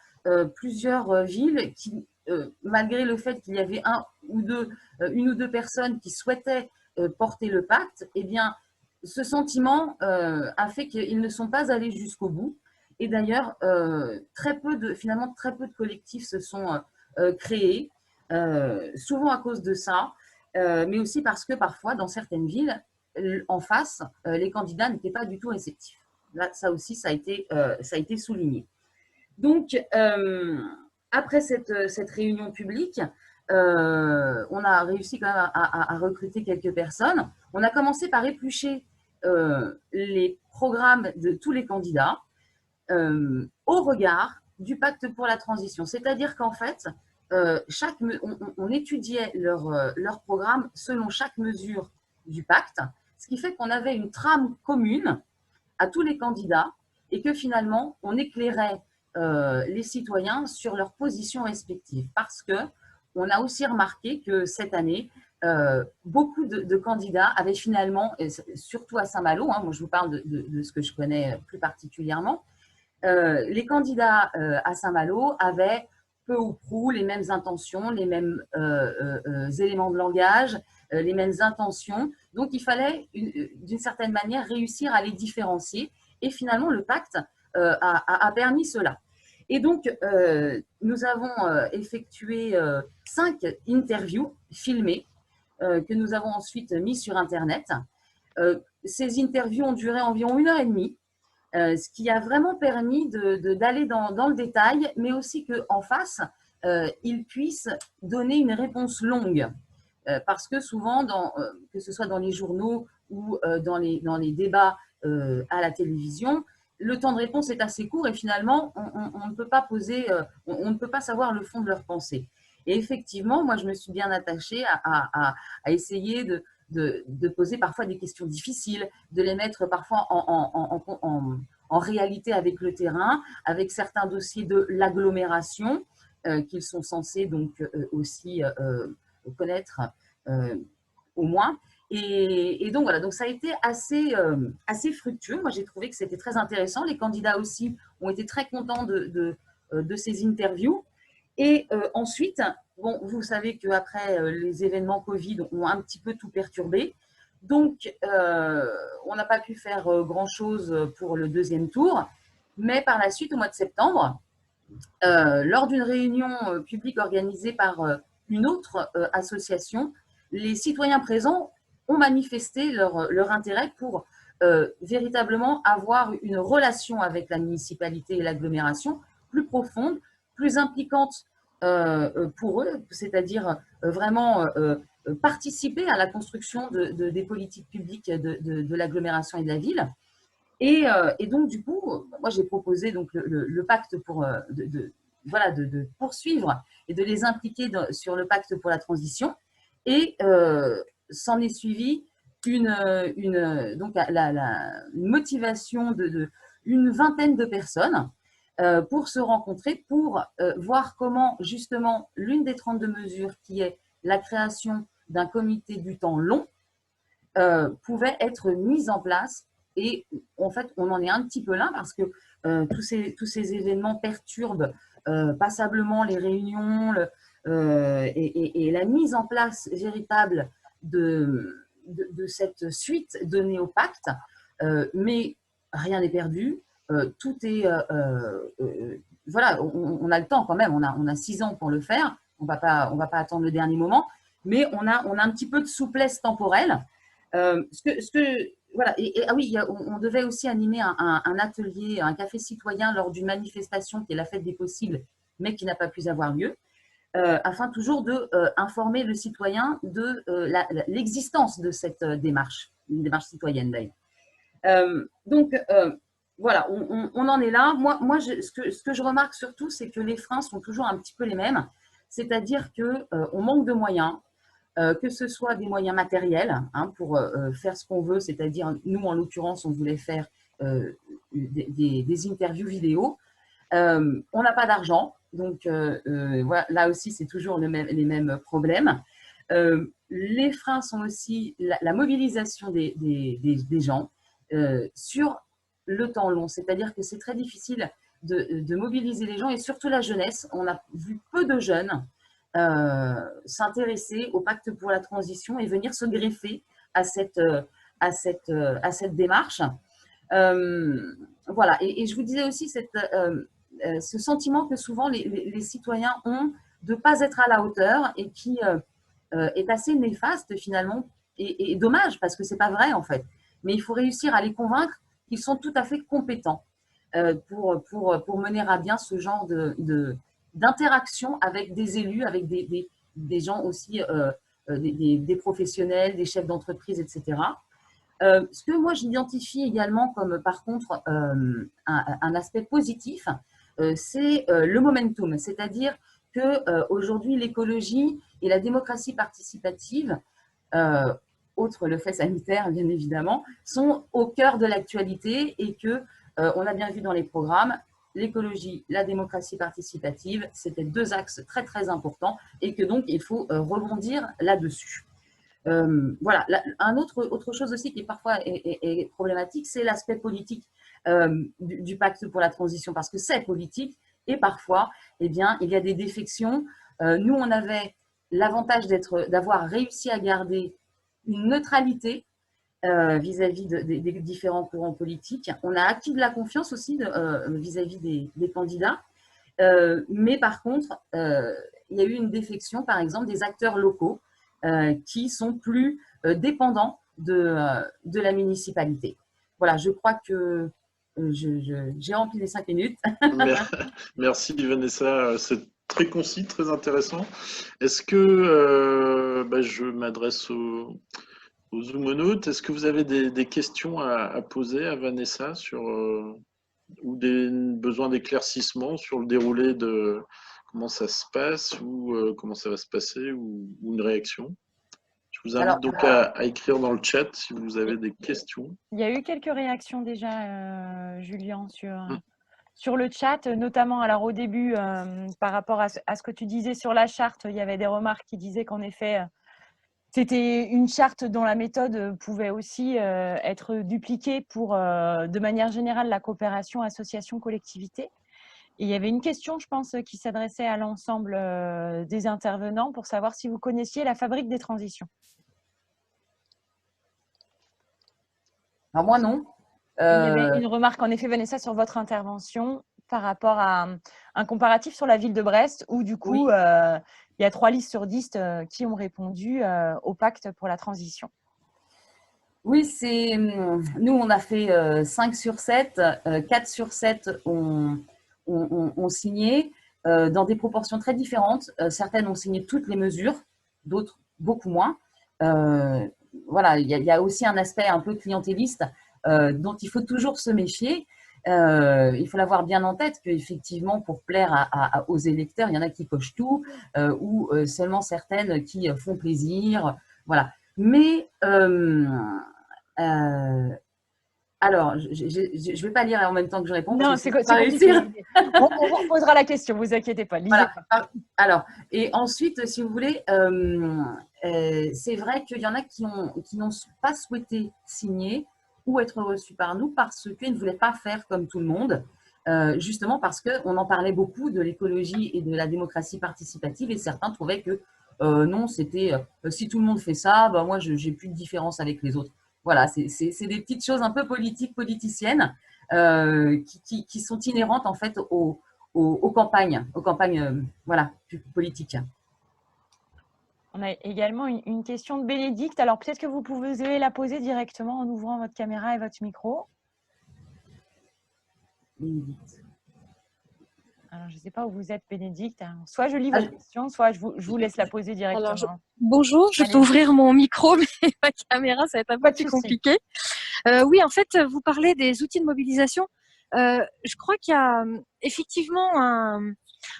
Speaker 4: plusieurs villes qui, malgré le fait qu'il y avait une ou deux personnes qui souhaitaient porter le pacte, eh bien, ce sentiment a fait qu'ils ne sont pas allés jusqu'au bout. Et d'ailleurs, finalement, très peu de collectifs se sont créés, souvent à cause de ça, mais aussi parce que parfois, dans certaines villes, en face, les candidats n'étaient pas du tout réceptifs. Là, ça aussi, ça a été souligné. Donc, après cette réunion publique, on a réussi quand même à recruter quelques personnes. On a commencé par éplucher les programmes de tous les candidats au regard du pacte pour la transition. C'est-à-dire qu'en fait, on étudiait leur programme selon chaque mesure du pacte, ce qui fait qu'on avait une trame commune à tous les candidats et que finalement, on éclairait les citoyens sur leurs positions respectives. Parce qu'on a aussi remarqué que cette année, beaucoup de candidats avaient finalement, surtout à Saint-Malo, moi je vous parle de ce que je connais plus particulièrement, les candidats à Saint-Malo avaient peu ou prou les mêmes intentions, les mêmes éléments de langage, les mêmes intentions. Donc, il fallait, d'une certaine manière, réussir à les différencier. Et finalement, le pacte a permis cela. Et donc, nous avons effectué 5 interviews filmées que nous avons ensuite mises sur Internet. Ces interviews ont duré environ 1h30. Ce qui a vraiment permis d'aller dans le détail, mais aussi qu'en face, ils puissent donner une réponse longue. Parce que souvent, que ce soit dans les journaux ou dans les débats à la télévision, le temps de réponse est assez court et finalement, on ne peut pas on ne peut pas savoir le fond de leur pensée. Et effectivement, moi, je me suis bien attachée à essayer de poser parfois des questions difficiles, de les mettre parfois en réalité avec le terrain, avec certains dossiers de l'agglomération qu'ils sont censés donc aussi connaître au moins. Et donc voilà, donc ça a été assez fructueux. Moi, j'ai trouvé que c'était très intéressant. Les candidats aussi ont été très contents de ces interviews. Et ensuite, bon, vous savez qu'après les événements Covid ont un petit peu tout perturbé. Donc, on n'a pas pu faire grand-chose pour le deuxième tour. Mais par la suite, au mois de septembre, lors d'une réunion publique organisée par une autre association, les citoyens présents ont manifesté leur intérêt pour véritablement avoir une relation avec la municipalité et l'agglomération plus profonde, plus impliquante pour eux, c'est-à-dire vraiment participer à la construction des politiques publiques de l'agglomération et de la ville. Et donc, du coup, moi, j'ai proposé donc, le pacte pour de poursuivre et de les impliquer sur le pacte pour la transition. Et s'en est suivi donc une motivation une vingtaine de personnes pour se rencontrer, pour voir comment justement l'une des 32 mesures qui est la création d'un comité du temps long pouvait être mise en place. Et en fait, on en est un petit peu là parce que tous ces événements perturbent passablement les réunions et la mise en place véritable de cette suite donnée au pacte. Mais rien n'est perdu. Tout est… voilà, on a le temps quand même. On a 6 ans pour le faire. On va pas attendre le dernier moment. Mais on a un petit peu de souplesse temporelle. Voilà. Ah oui, on devait aussi animer un atelier, un café citoyen lors d'une manifestation qui est la fête des possibles, mais qui n'a pas pu avoir lieu, afin toujours d'informer le citoyen de l'existence de cette démarche, une démarche citoyenne d'ailleurs. Donc, voilà, on en est là. Ce que je remarque surtout, c'est que les freins sont toujours un petit peu les mêmes. C'est-à-dire qu'on manque de moyens, que ce soit des moyens matériels pour faire ce qu'on veut, c'est-à-dire, nous, en l'occurrence, on voulait faire des interviews vidéo. On n'a pas d'argent, donc voilà, là aussi, c'est toujours les mêmes problèmes. Les freins sont aussi la mobilisation des gens sur le temps long, c'est-à-dire que c'est très difficile de mobiliser les gens et surtout la jeunesse. On a vu peu de jeunes s'intéresser au pacte pour la transition et venir se greffer à cette démarche. Voilà, et je vous disais aussi ce sentiment que souvent les citoyens ont de ne pas être à la hauteur et qui est assez néfaste finalement et dommage parce que ce n'est pas vrai en fait. Mais il faut réussir à les convaincre qu'ils sont tout à fait compétents pour mener à bien ce genre d'interaction avec des élus, avec des gens aussi, des professionnels, des chefs d'entreprise, etc. Ce que moi j'identifie également comme par contre un aspect positif, c'est le momentum, c'est-à-dire qu'aujourd'hui l'écologie et la démocratie participative, outre le fait sanitaire bien évidemment, sont au cœur de l'actualité et on a bien vu dans les programmes, l'écologie, la démocratie participative, c'était deux axes très très importants et que donc il faut rebondir là-dessus. Voilà, autre chose aussi qui parfois est problématique, c'est l'aspect politique du pacte pour la transition, parce que c'est politique et parfois, eh bien, il y a des défections. Nous, on avait l'avantage d'avoir réussi à garder une neutralité vis-à-vis des différents courants politiques. On a acquis de la confiance aussi vis-à-vis des candidats, mais par contre, il y a eu une défection, par exemple, des acteurs locaux qui sont plus dépendants de la municipalité. Voilà, je crois que j'ai rempli les 5 minutes.
Speaker 1: Merci Vanessa, c'est très concis, très intéressant. Est-ce que je m'adresse aux Zoomonautes, est-ce que vous avez des questions à poser à Vanessa ou des besoins d'éclaircissement sur le déroulé de comment ça se passe ou comment ça va se passer ou une réaction? Je vous invite donc à écrire dans le chat si vous avez des questions.
Speaker 3: Il y a eu quelques réactions déjà, Julien, sur le chat, notamment alors au début, par rapport à ce que tu disais sur la charte, il y avait des remarques qui disaient qu'en effet, c'était une charte dont la méthode pouvait aussi être dupliquée pour, de manière générale, la coopération association-collectivité. Et il y avait une question, je pense, qui s'adressait à l'ensemble des intervenants pour savoir si vous connaissiez la Fabrique des transitions.
Speaker 4: Alors moi, non.
Speaker 3: Il y avait une remarque, en effet, Vanessa, sur votre intervention par rapport à un comparatif sur la ville de Brest où, du coup, oui. Il y a 3 listes sur 10 qui ont répondu au pacte pour la transition.
Speaker 4: Oui, nous, on a fait 5 sur 7. 4 sur 7 ont signé dans des proportions très différentes. Certaines ont signé toutes les mesures, d'autres beaucoup moins. Voilà, il y a aussi un aspect un peu clientéliste dont il faut toujours se méfier. Il faut l'avoir bien en tête qu'effectivement, pour plaire aux électeurs, il y en a qui cochent tout ou seulement certaines qui font plaisir. Voilà. Mais alors, je ne vais pas lire en même temps que je réponds.
Speaker 3: Non, c'est compliqué. On vous reposera la question, ne vous inquiétez pas.
Speaker 4: Voilà. Alors, et ensuite, si vous voulez, c'est vrai qu'il y en a qui n'ont pas souhaité signer ou être reçus par nous parce qu'ils ne voulaient pas faire comme tout le monde, justement parce qu'on en parlait beaucoup de l'écologie et de la démocratie participative et certains trouvaient que non, c'était si tout le monde fait ça, ben moi, je n'ai plus de différence avec les autres. Voilà, c'est des petites choses un peu politiciennes qui sont inhérentes en fait aux campagnes voilà, politiques.
Speaker 3: On a également une question de Bénédicte. Alors, peut-être que vous pouvez la poser directement en ouvrant votre caméra et votre micro.
Speaker 4: Bénédicte.
Speaker 3: Alors, je ne sais pas où vous êtes, Bénédicte. Soit je lis votre question, soit je vous laisse la poser directement.
Speaker 5: Alors, bonjour, je peux ouvrir mon micro, mais ma caméra, ça va être un peu plus compliqué. Oui, en fait, vous parlez des outils de mobilisation. Je crois qu'il y a effectivement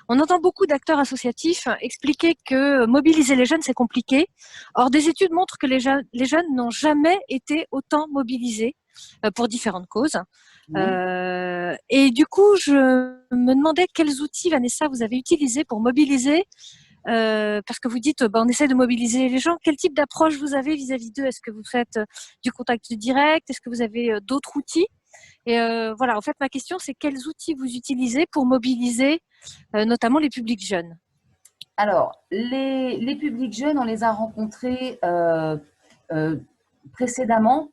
Speaker 5: on entend beaucoup d'acteurs associatifs expliquer que mobiliser les jeunes, c'est compliqué. Or, des études montrent que les jeunes n'ont jamais été autant mobilisés pour différentes causes. Et du coup, je me demandais quels outils, Vanessa, vous avez utilisés pour mobiliser, parce que vous dites, on essaie de mobiliser les gens. Quel type d'approche vous avez vis-à-vis d'eux? Est-ce que vous faites du contact direct? Est-ce que vous avez d'autres outils? Et voilà, en fait, ma question, c'est quels outils vous utilisez pour mobiliser notamment les publics jeunes?
Speaker 4: Alors, les publics jeunes, on les a rencontrés précédemment,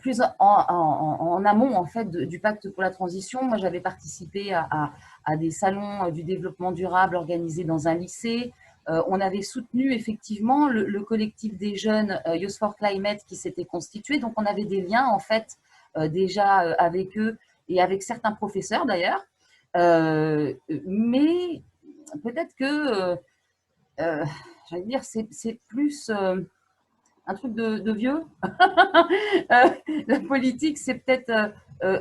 Speaker 4: plus en amont en fait du pacte pour la transition. Moi, j'avais participé à des salons du développement durable organisés dans un lycée. On avait soutenu effectivement le collectif des jeunes Youth for Climate qui s'était constitué. Donc, on avait des liens en fait déjà avec eux et avec certains professeurs d'ailleurs. Mais peut-être que, j'allais dire, c'est plus un truc de vieux. La politique, c'est peut-être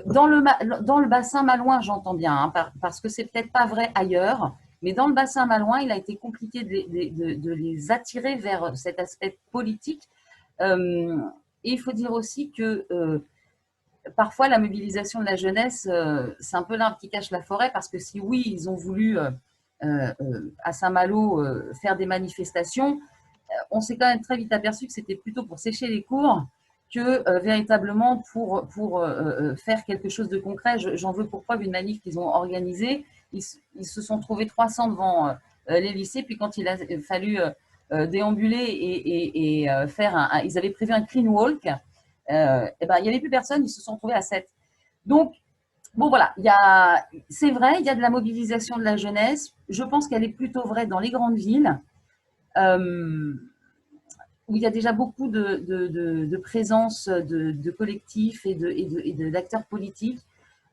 Speaker 4: dans le bassin malouin, j'entends bien, hein, parce que c'est peut-être pas vrai ailleurs, mais dans le bassin malouin, il a été compliqué de les attirer vers cet aspect politique. Et il faut dire aussi que parfois, la mobilisation de la jeunesse, c'est un peu l'arbre qui cache la forêt, parce que si oui, ils ont voulu à Saint-Malo faire des manifestations, on s'est quand même très vite aperçu que c'était plutôt pour sécher les cours que véritablement pour faire quelque chose de concret. J'en veux pour preuve une manif qu'ils ont organisée. Ils se sont trouvés 300 devant les lycées, puis quand il a fallu déambuler et faire ils avaient prévu un clean walk, et ben, il n'y avait plus personne, ils se sont retrouvés à 7. Donc, bon voilà, c'est vrai, il y a de la mobilisation de la jeunesse. Je pense qu'elle est plutôt vraie dans les grandes villes, où il y a déjà beaucoup de présence de collectifs et d'acteurs politiques.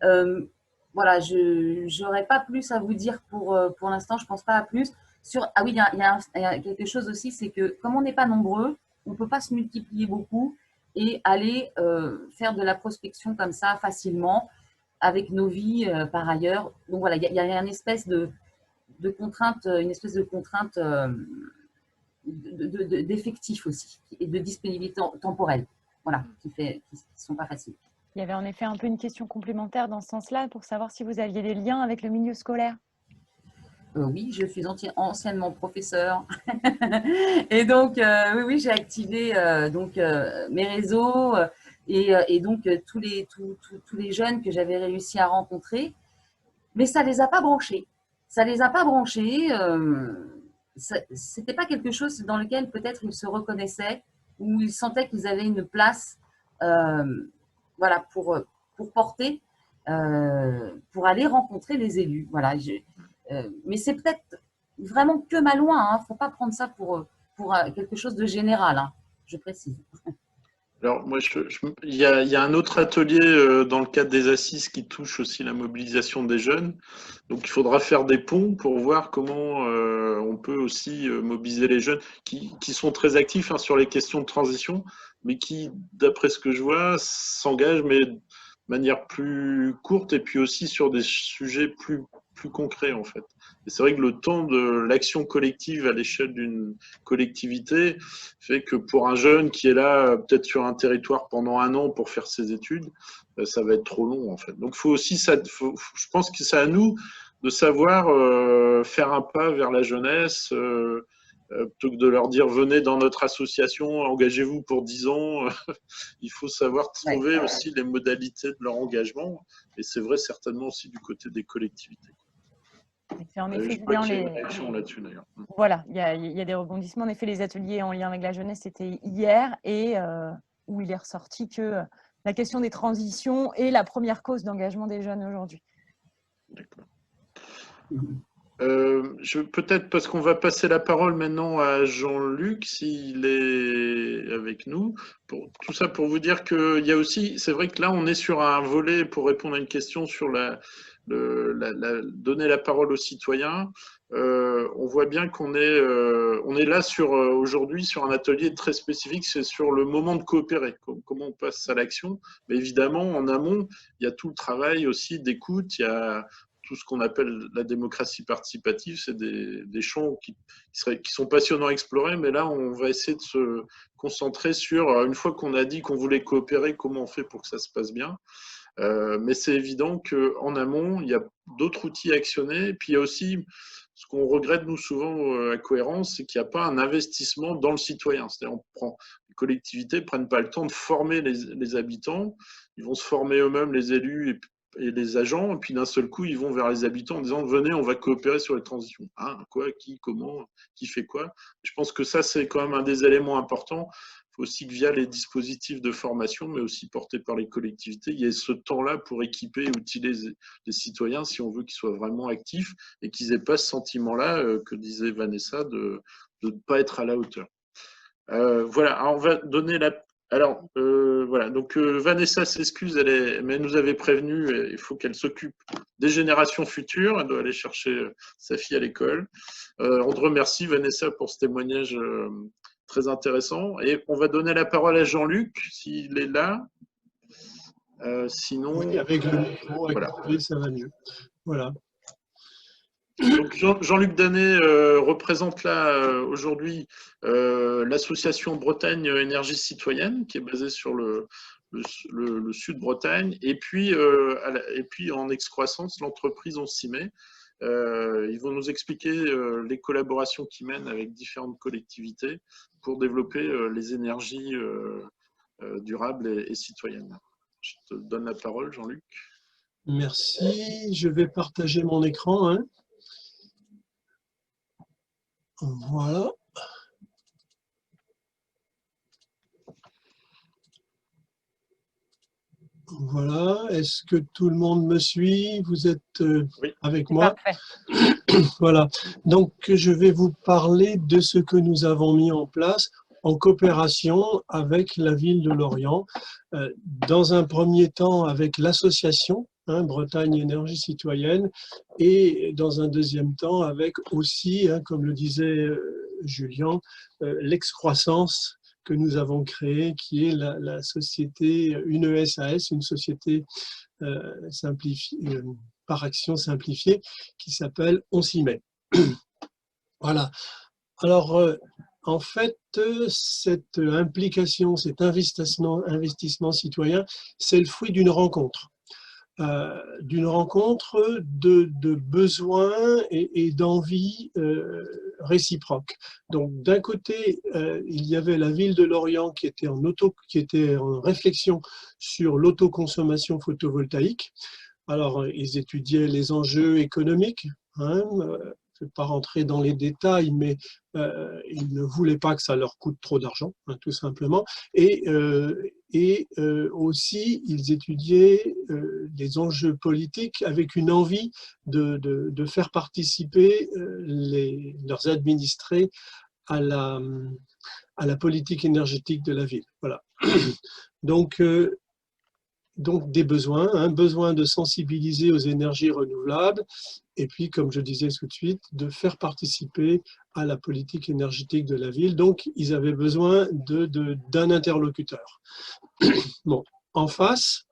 Speaker 4: Voilà, je n'aurais pas plus à vous dire pour l'instant, je ne pense pas à plus. Ah oui, il y a quelque chose aussi, c'est que comme on n'est pas nombreux, on ne peut pas se multiplier beaucoup et aller faire de la prospection comme ça facilement avec nos vies par ailleurs. Donc voilà, il y a une espèce de contrainte, d'effectifs aussi et de disponibilité temporelle, voilà, qui sont pas faciles.
Speaker 3: Il y avait en effet un peu une question complémentaire dans ce sens-là pour savoir si vous aviez des liens avec le milieu scolaire.
Speaker 4: Oui, je suis anciennement professeur et donc oui, j'ai activé mes réseaux et donc tous les jeunes que j'avais réussi à rencontrer, mais ça les a pas branchés. Ça les a pas branchés. C'était pas quelque chose dans lequel peut-être ils se reconnaissaient ou ils sentaient qu'ils avaient une place, voilà, pour porter, pour aller rencontrer les élus. Voilà. Mais c'est peut-être vraiment que malouin, hein. Faut pas prendre ça pour quelque chose de général, hein, je précise.
Speaker 1: Alors, moi, il y a un autre atelier dans le cadre des assises qui touche aussi la mobilisation des jeunes. Donc, il faudra faire des ponts pour voir comment on peut aussi mobiliser les jeunes qui sont très actifs hein, sur les questions de transition, mais qui, d'après ce que je vois, s'engagent, mais de manière plus courte et puis aussi sur des sujets plus concrets, en fait. Et c'est vrai que le temps de l'action collective à l'échelle d'une collectivité fait que pour un jeune qui est là, peut-être sur un territoire pendant 1 an pour faire ses études, ça va être trop long, en fait. Donc, je pense que c'est à nous de savoir faire un pas vers la jeunesse, plutôt que de leur dire venez dans notre association, engagez-vous pour 10 ans. Il faut savoir trouver aussi les modalités de leur engagement. Et c'est vrai certainement aussi du côté des collectivités.
Speaker 3: En effet,
Speaker 1: là-dessus d'ailleurs.
Speaker 3: Voilà, il y a des rebondissements. En effet, les ateliers en lien avec la jeunesse, c'était hier et où il est ressorti que la question des transitions est la première cause d'engagement des jeunes aujourd'hui.
Speaker 1: D'accord. Peut-être parce qu'on va passer la parole maintenant à Jean-Luc, s'il est avec nous. Tout ça pour vous dire qu'il y a aussi, c'est vrai que là, on est sur un volet pour répondre à une question sur donner la parole aux citoyens. on voit bien qu'on est là aujourd'hui sur un atelier très spécifique, c'est sur le moment de coopérer, comment on passe à l'action. Mais évidemment, en amont, il y a tout le travail aussi d'écoute, il y a tout ce qu'on appelle la démocratie participative, c'est des champs qui sont passionnants à explorer, mais là, on va essayer de se concentrer sur, une fois qu'on a dit qu'on voulait coopérer, comment on fait pour que ça se passe bien. Mais c'est évident qu'en amont, il y a d'autres outils à actionner. Et puis, il y a aussi ce qu'on regrette, nous, souvent à Cohérence, c'est qu'il n'y a pas un investissement dans le citoyen. C'est-à-dire, les collectivités ne prennent pas le temps de former les habitants. Ils vont se former eux-mêmes, les élus et les agents. Et puis, d'un seul coup, ils vont vers les habitants en disant « Venez, on va coopérer sur les transitions. » Hein, quoi, qui, comment, qui fait quoi? Je pense que ça, c'est quand même un des éléments importants. Il faut aussi que via les dispositifs de formation, mais aussi portés par les collectivités, il y ait ce temps-là pour équiper et outiller les citoyens si on veut qu'ils soient vraiment actifs et qu'ils n'aient pas ce sentiment-là que disait Vanessa de ne pas être à la hauteur. Voilà, alors on va donner la... Alors, voilà, donc Vanessa s'excuse, mais elle nous avait prévenu, il faut qu'elle s'occupe des générations futures, elle doit aller chercher sa fille à l'école. On te remercie, Vanessa, pour ce témoignage très intéressant. Et on va donner la parole à Jean-Luc, s'il est là. Sinon...
Speaker 6: Oui, avec le micro activé, ça va mieux. Voilà.
Speaker 1: Donc Jean-Luc Danet représente là aujourd'hui l'association Bretagne Énergie Citoyenne, qui est basée sur le sud Bretagne, et puis en excroissance, l'entreprise On s'y met. Ils vont nous expliquer les collaborations qu'ils mènent avec différentes collectivités pour développer les énergies durables et citoyennes. Je te donne la parole, Jean-Luc.
Speaker 6: Merci. Je vais partager mon écran. Hein. Voilà. Voilà. Est-ce que tout le monde me suit? Vous êtes
Speaker 1: oui,
Speaker 6: avec moi?
Speaker 3: Parfait.
Speaker 6: Voilà. Donc, je vais vous parler de ce que nous avons mis en place en coopération avec la ville de Lorient. Dans un premier temps, avec l'association Bretagne Énergie Citoyenne, et dans un deuxième temps avec aussi, comme le disait Julien, l'excroissance que nous avons créée, qui est la société, une SAS, une société par action simplifiée, qui s'appelle On s'y met. Voilà. Alors, en fait, cette implication, cet investissement citoyen, c'est le fruit d'une rencontre. De besoins et d'envie réciproques. Donc d'un côté, il y avait la ville de Lorient qui était en réflexion sur l'autoconsommation photovoltaïque. Alors ils étudiaient les enjeux économiques, je ne vais pas rentrer dans les détails, mais ils ne voulaient pas que ça leur coûte trop d'argent, tout simplement. Et aussi, ils étudiaient les enjeux politiques avec une envie de faire participer leurs administrés à la politique énergétique de la ville. Voilà. Donc des besoins, un besoin de sensibiliser aux énergies renouvelables, et puis, comme je disais tout de suite, de faire participer à la politique énergétique de la ville. Donc, ils avaient besoin d'un interlocuteur. Bon, en face,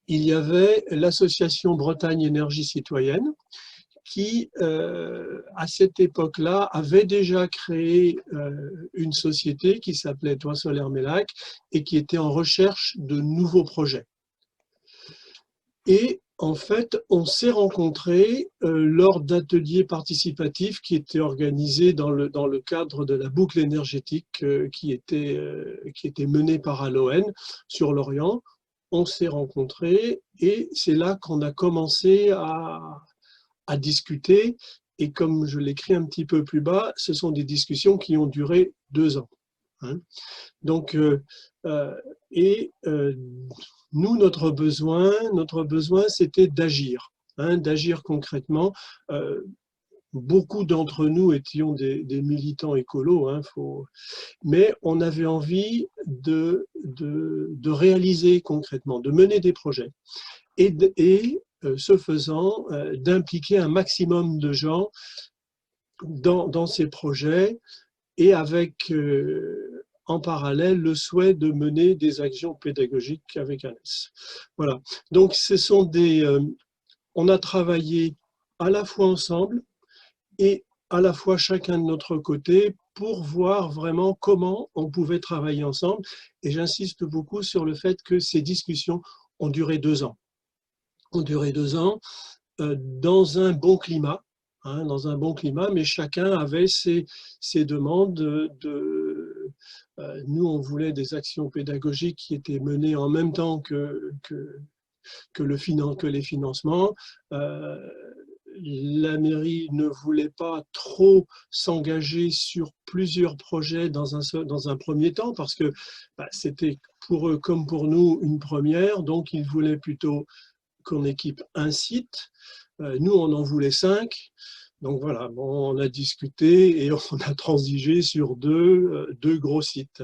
Speaker 6: il y avait l'association Bretagne Énergie Citoyenne, qui, à cette époque-là, avait déjà créé une société qui s'appelait Toit Solaire Mélac et qui était en recherche de nouveaux projets. Et en fait, on s'est rencontrés lors d'ateliers participatifs qui étaient organisés dans le cadre de la boucle énergétique qui était menée par Aloen sur Lorient. On s'est rencontrés et c'est là qu'on a commencé à discuter, et comme je l'écris un petit peu plus bas, ce sont des discussions qui ont duré 2 ans. Donc, nous, notre besoin, c'était d'agir, d'agir concrètement. Beaucoup d'entre nous étions des militants écolos, mais on avait envie de réaliser concrètement, de mener des projets. Et ce faisant, d'impliquer un maximum de gens dans ces projets et avec en parallèle le souhait de mener des actions pédagogiques avec un S. Voilà. Donc ce sont on a travaillé à la fois ensemble et à la fois chacun de notre côté pour voir vraiment comment on pouvait travailler ensemble. Et j'insiste beaucoup sur le fait que ces discussions ont duré 2 ans. Ont duré 2 ans dans un bon climat, mais chacun avait ses demandes. Nous, on voulait des actions pédagogiques qui étaient menées en même temps que les financements. La mairie ne voulait pas trop s'engager sur plusieurs projets dans un premier temps parce que c'était pour eux comme pour nous une première, donc ils voulaient plutôt qu'on équipe un site. Nous, on en voulait 5. Donc voilà, bon, on a discuté et on a transigé sur deux gros sites.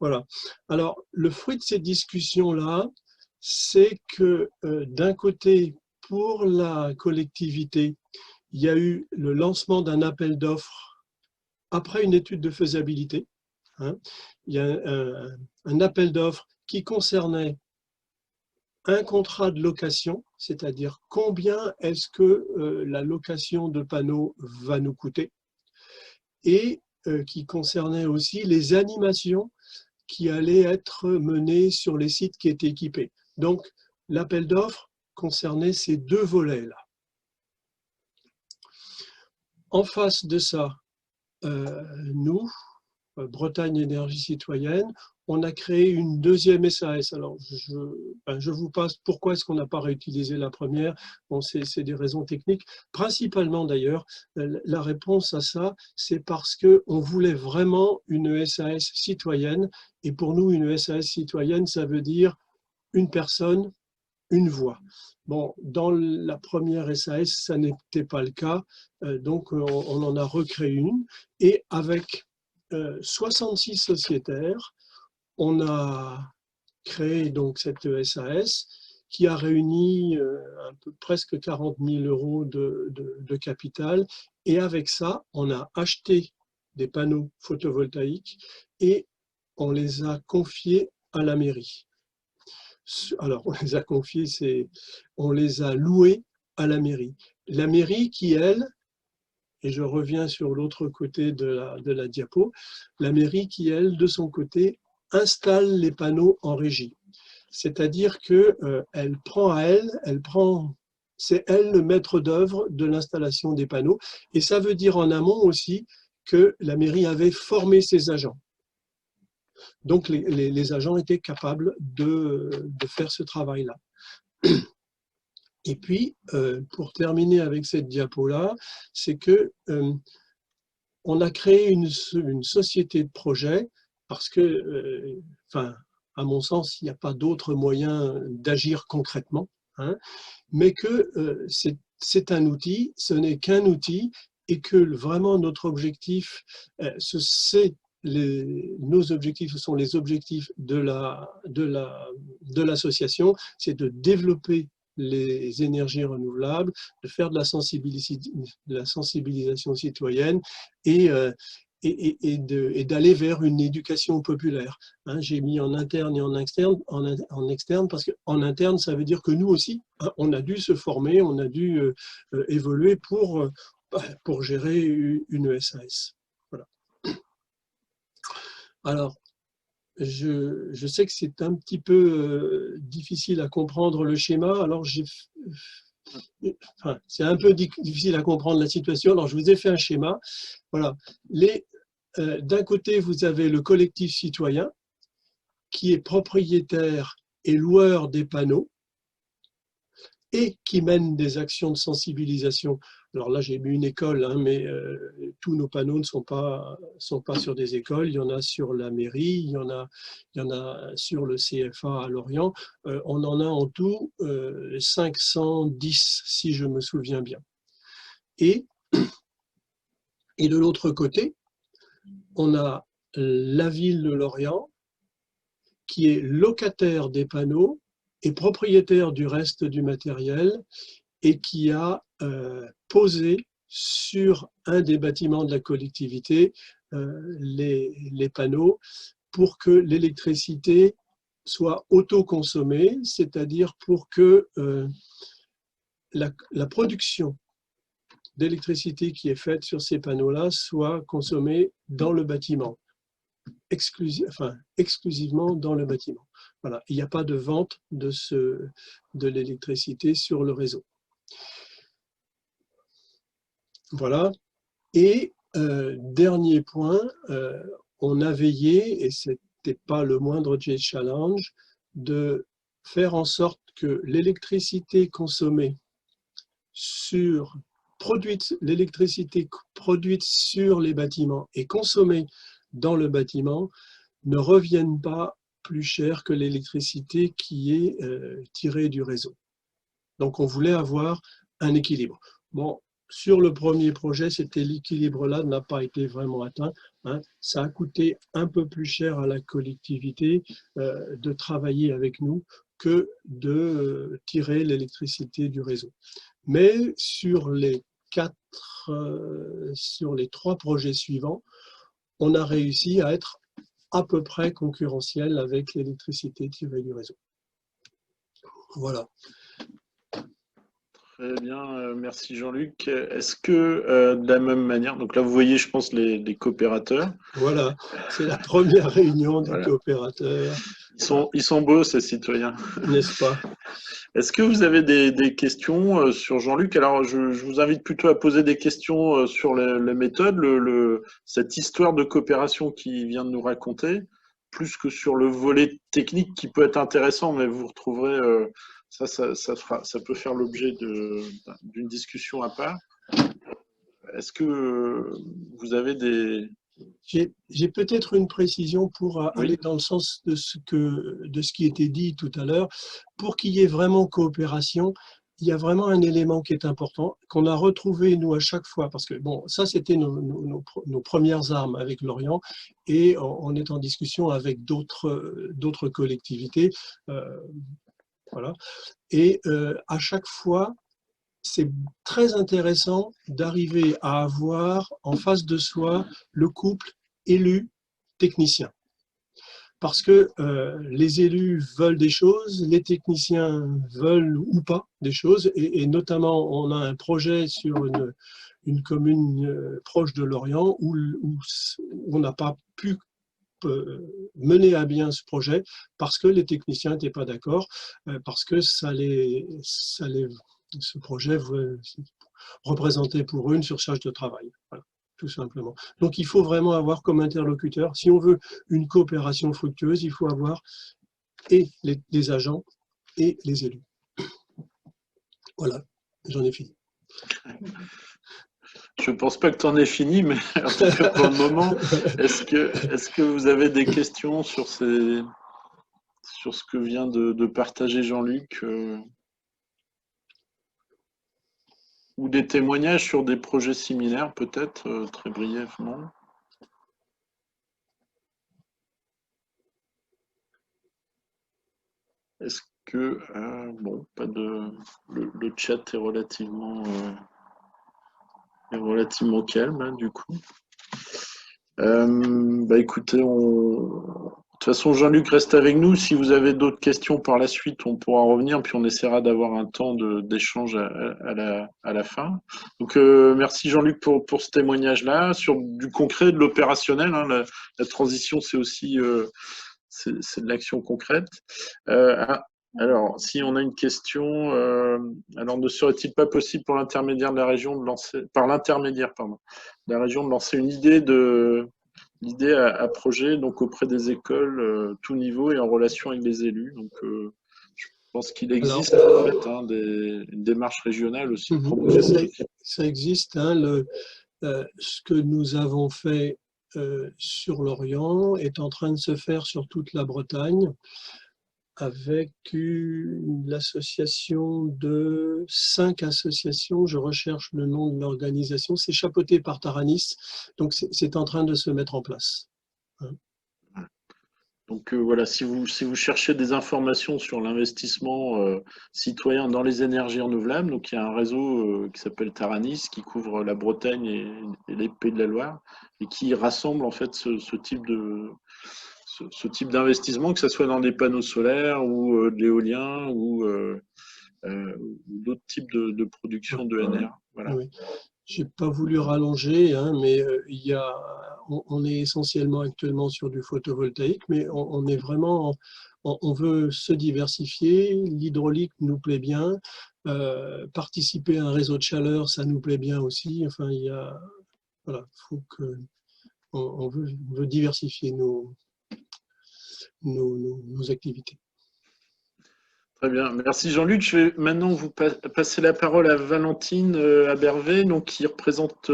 Speaker 6: Voilà. Alors, le fruit de ces discussions-là, c'est que d'un côté, pour la collectivité, il y a eu le lancement d'un appel d'offres après une étude de faisabilité. Il y a un appel d'offres qui concernait un contrat de location, c'est-à-dire combien est-ce que la location de panneaux va nous coûter, et qui concernait aussi les animations qui allaient être menées sur les sites qui étaient équipés. Donc, l'appel d'offres concernait ces 2 volets-là. En face de ça, nous, Bretagne Énergie Citoyenne, on a créé une deuxième SAS. Alors, je vous passe pourquoi est-ce qu'on n'a pas réutilisé la première. Bon, c'est des raisons techniques. Principalement d'ailleurs, la réponse à ça, c'est parce qu'on voulait vraiment une SAS citoyenne. Et pour nous, une SAS citoyenne, ça veut dire une personne, une voix. Bon, dans la première SAS, ça n'était pas le cas. Donc, on en a recréé une. Et avec 66 sociétaires, on a créé donc cette SAS qui a réuni presque 40 000 € de capital. Et avec ça, on a acheté des panneaux photovoltaïques et on les a confiés à la mairie. Alors, on les a confiés, on les a loués à la mairie. La mairie qui, elle, et je reviens sur l'autre côté de la diapo, la mairie qui, elle, de son côté, installe les panneaux en régie. C'est-à-dire qu'elle prend à c'est elle le maître d'œuvre de l'installation des panneaux. Et ça veut dire en amont aussi que la mairie avait formé ses agents. Donc les agents étaient capables de faire ce travail-là. Et puis, pour terminer avec cette diapo-là, c'est que on a créé une société de projet parce que, à mon sens, il n'y a pas d'autre moyen d'agir concrètement, mais que c'est un outil, ce n'est qu'un outil, et que vraiment notre objectif, nos objectifs, ce sont les objectifs de l'association, c'est de développer les énergies renouvelables, de faire de la sensibilisation citoyenne et d'aller vers une éducation populaire. J'ai mis en interne et en externe parce qu'en interne, ça veut dire que nous aussi, on a dû se former, on a dû évoluer pour gérer une SAS. Voilà. Alors, je sais que c'est un petit peu difficile à comprendre le schéma, alors c'est un peu difficile à comprendre la situation, alors je vous ai fait un schéma. Voilà. D'un côté, vous avez le collectif citoyen qui est propriétaire et loueur des panneaux et qui mène des actions de sensibilisation. Alors là, j'ai mis une école, mais tous nos panneaux ne sont pas sur des écoles. Il y en a sur la mairie, il y en a sur le CFA à Lorient. On en a en tout 510, si je me souviens bien. Et de l'autre côté, on a la ville de Lorient qui est locataire des panneaux et propriétaire du reste du matériel et qui a posé sur un des bâtiments de la collectivité les panneaux pour que l'électricité soit autoconsommée, c'est-à-dire pour que la production d'électricité qui est faite sur ces panneaux-là soit consommée dans le bâtiment, exclusivement dans le bâtiment. Voilà, il n'y a pas de vente de l'électricité sur le réseau. Voilà. Et dernier point, on a veillé, et ce n'était pas le moindre challenge, de faire en sorte que l'électricité consommée l'électricité produite sur les bâtiments et consommée dans le bâtiment ne revienne pas plus cher que l'électricité qui est tirée du réseau. Donc on voulait avoir un équilibre. Bon, sur le premier projet, cet équilibre-là n'a pas été vraiment atteint. Hein. Ça a coûté un peu plus cher à la collectivité de travailler avec nous que de tirer l'électricité du réseau. Mais sur les 3 projets suivants, on a réussi à être à peu près concurrentiel avec l'électricité tirée du réseau. Voilà.
Speaker 1: Très bien, merci Jean-Luc. Est-ce que de la même manière, donc là vous voyez je pense les coopérateurs.
Speaker 6: Voilà, c'est la première réunion des coopérateurs.
Speaker 1: Ils sont beaux ces citoyens.
Speaker 6: N'est-ce pas?
Speaker 1: Est-ce que vous avez des questions sur Jean-Luc? Alors je vous invite plutôt à poser des questions sur les méthodes, cette histoire de coopération qu'il vient de nous raconter, plus que sur le volet technique qui peut être intéressant, mais vous retrouverez... Ça peut faire l'objet d'une discussion à part. Est-ce que vous avez des...
Speaker 6: J'ai peut-être une précision pour aller dans le sens de ce qui était dit tout à l'heure. Pour qu'il y ait vraiment coopération, il y a vraiment un élément qui est important, qu'on a retrouvé nous à chaque fois, parce que bon, ça c'était nos premières armes avec Lorient, et on est en discussion avec d'autres collectivités. Voilà. Et à chaque fois, c'est très intéressant d'arriver à avoir en face de soi le couple élu-technicien. Parce que les élus veulent des choses, les techniciens veulent ou pas des choses, et notamment on a un projet sur une commune proche de Lorient où on n'a pas pu mener à bien ce projet parce que les techniciens n'étaient pas d'accord, parce que ce projet représentait pour eux une surcharge de travail. Voilà, tout simplement. Donc il faut vraiment avoir comme interlocuteur, si on veut une coopération fructueuse, il faut avoir et les agents et les élus. Voilà, j'en ai fini.
Speaker 1: Je ne pense pas que tu en aies fini, mais en tout cas pour le moment, est-ce que vous avez des questions sur ce que vient de partager Jean-Luc ou des témoignages sur des projets similaires, peut-être, très brièvement? Est-ce que, bon, pas de... Le chat est relativement calme, hein, du coup. Écoutez, de toute façon, Jean-Luc reste avec nous. Si vous avez d'autres questions par la suite, on pourra revenir, puis on essaiera d'avoir un temps d'échange à la fin. Donc, merci Jean-Luc pour ce témoignage-là, sur du concret, de l'opérationnel. Hein, la transition, c'est aussi c'est de l'action concrète. Alors, si on a une question, alors ne serait-il pas possible pour l'intermédiaire de la région de lancer, de la région de lancer une idée à projet, donc auprès des écoles, tout niveau et en relation avec les élus. Donc, je pense qu'il existe en fait une démarche régionale aussi.
Speaker 6: Ça existe. Hein, ce que nous avons fait sur Lorient est en train de se faire sur toute la Bretagne, avec l'association de 5 associations, je recherche le nom de l'organisation, c'est chapeauté par Taranis, donc c'est en train de se mettre en place.
Speaker 1: Donc voilà, si vous cherchez des informations sur l'investissement citoyen dans les énergies renouvelables, donc il y a un réseau qui s'appelle Taranis qui couvre la Bretagne et les Pays de la Loire et qui rassemble en fait ce type d'investissement, que ce soit dans des panneaux solaires ou de l'éolien ou d'autres types de production d'ENR. Voilà.
Speaker 6: Oui. Je n'ai pas voulu rallonger, hein, mais on est essentiellement actuellement sur du photovoltaïque, mais on est vraiment, on veut se diversifier. L'hydraulique nous plaît bien. Participer à un réseau de chaleur, ça nous plaît bien aussi. Enfin, voilà, faut que on veut diversifier nos activités.
Speaker 1: Très bien, merci Jean-Luc. Je vais maintenant vous passer la parole à Valentine Abervet, donc, qui représente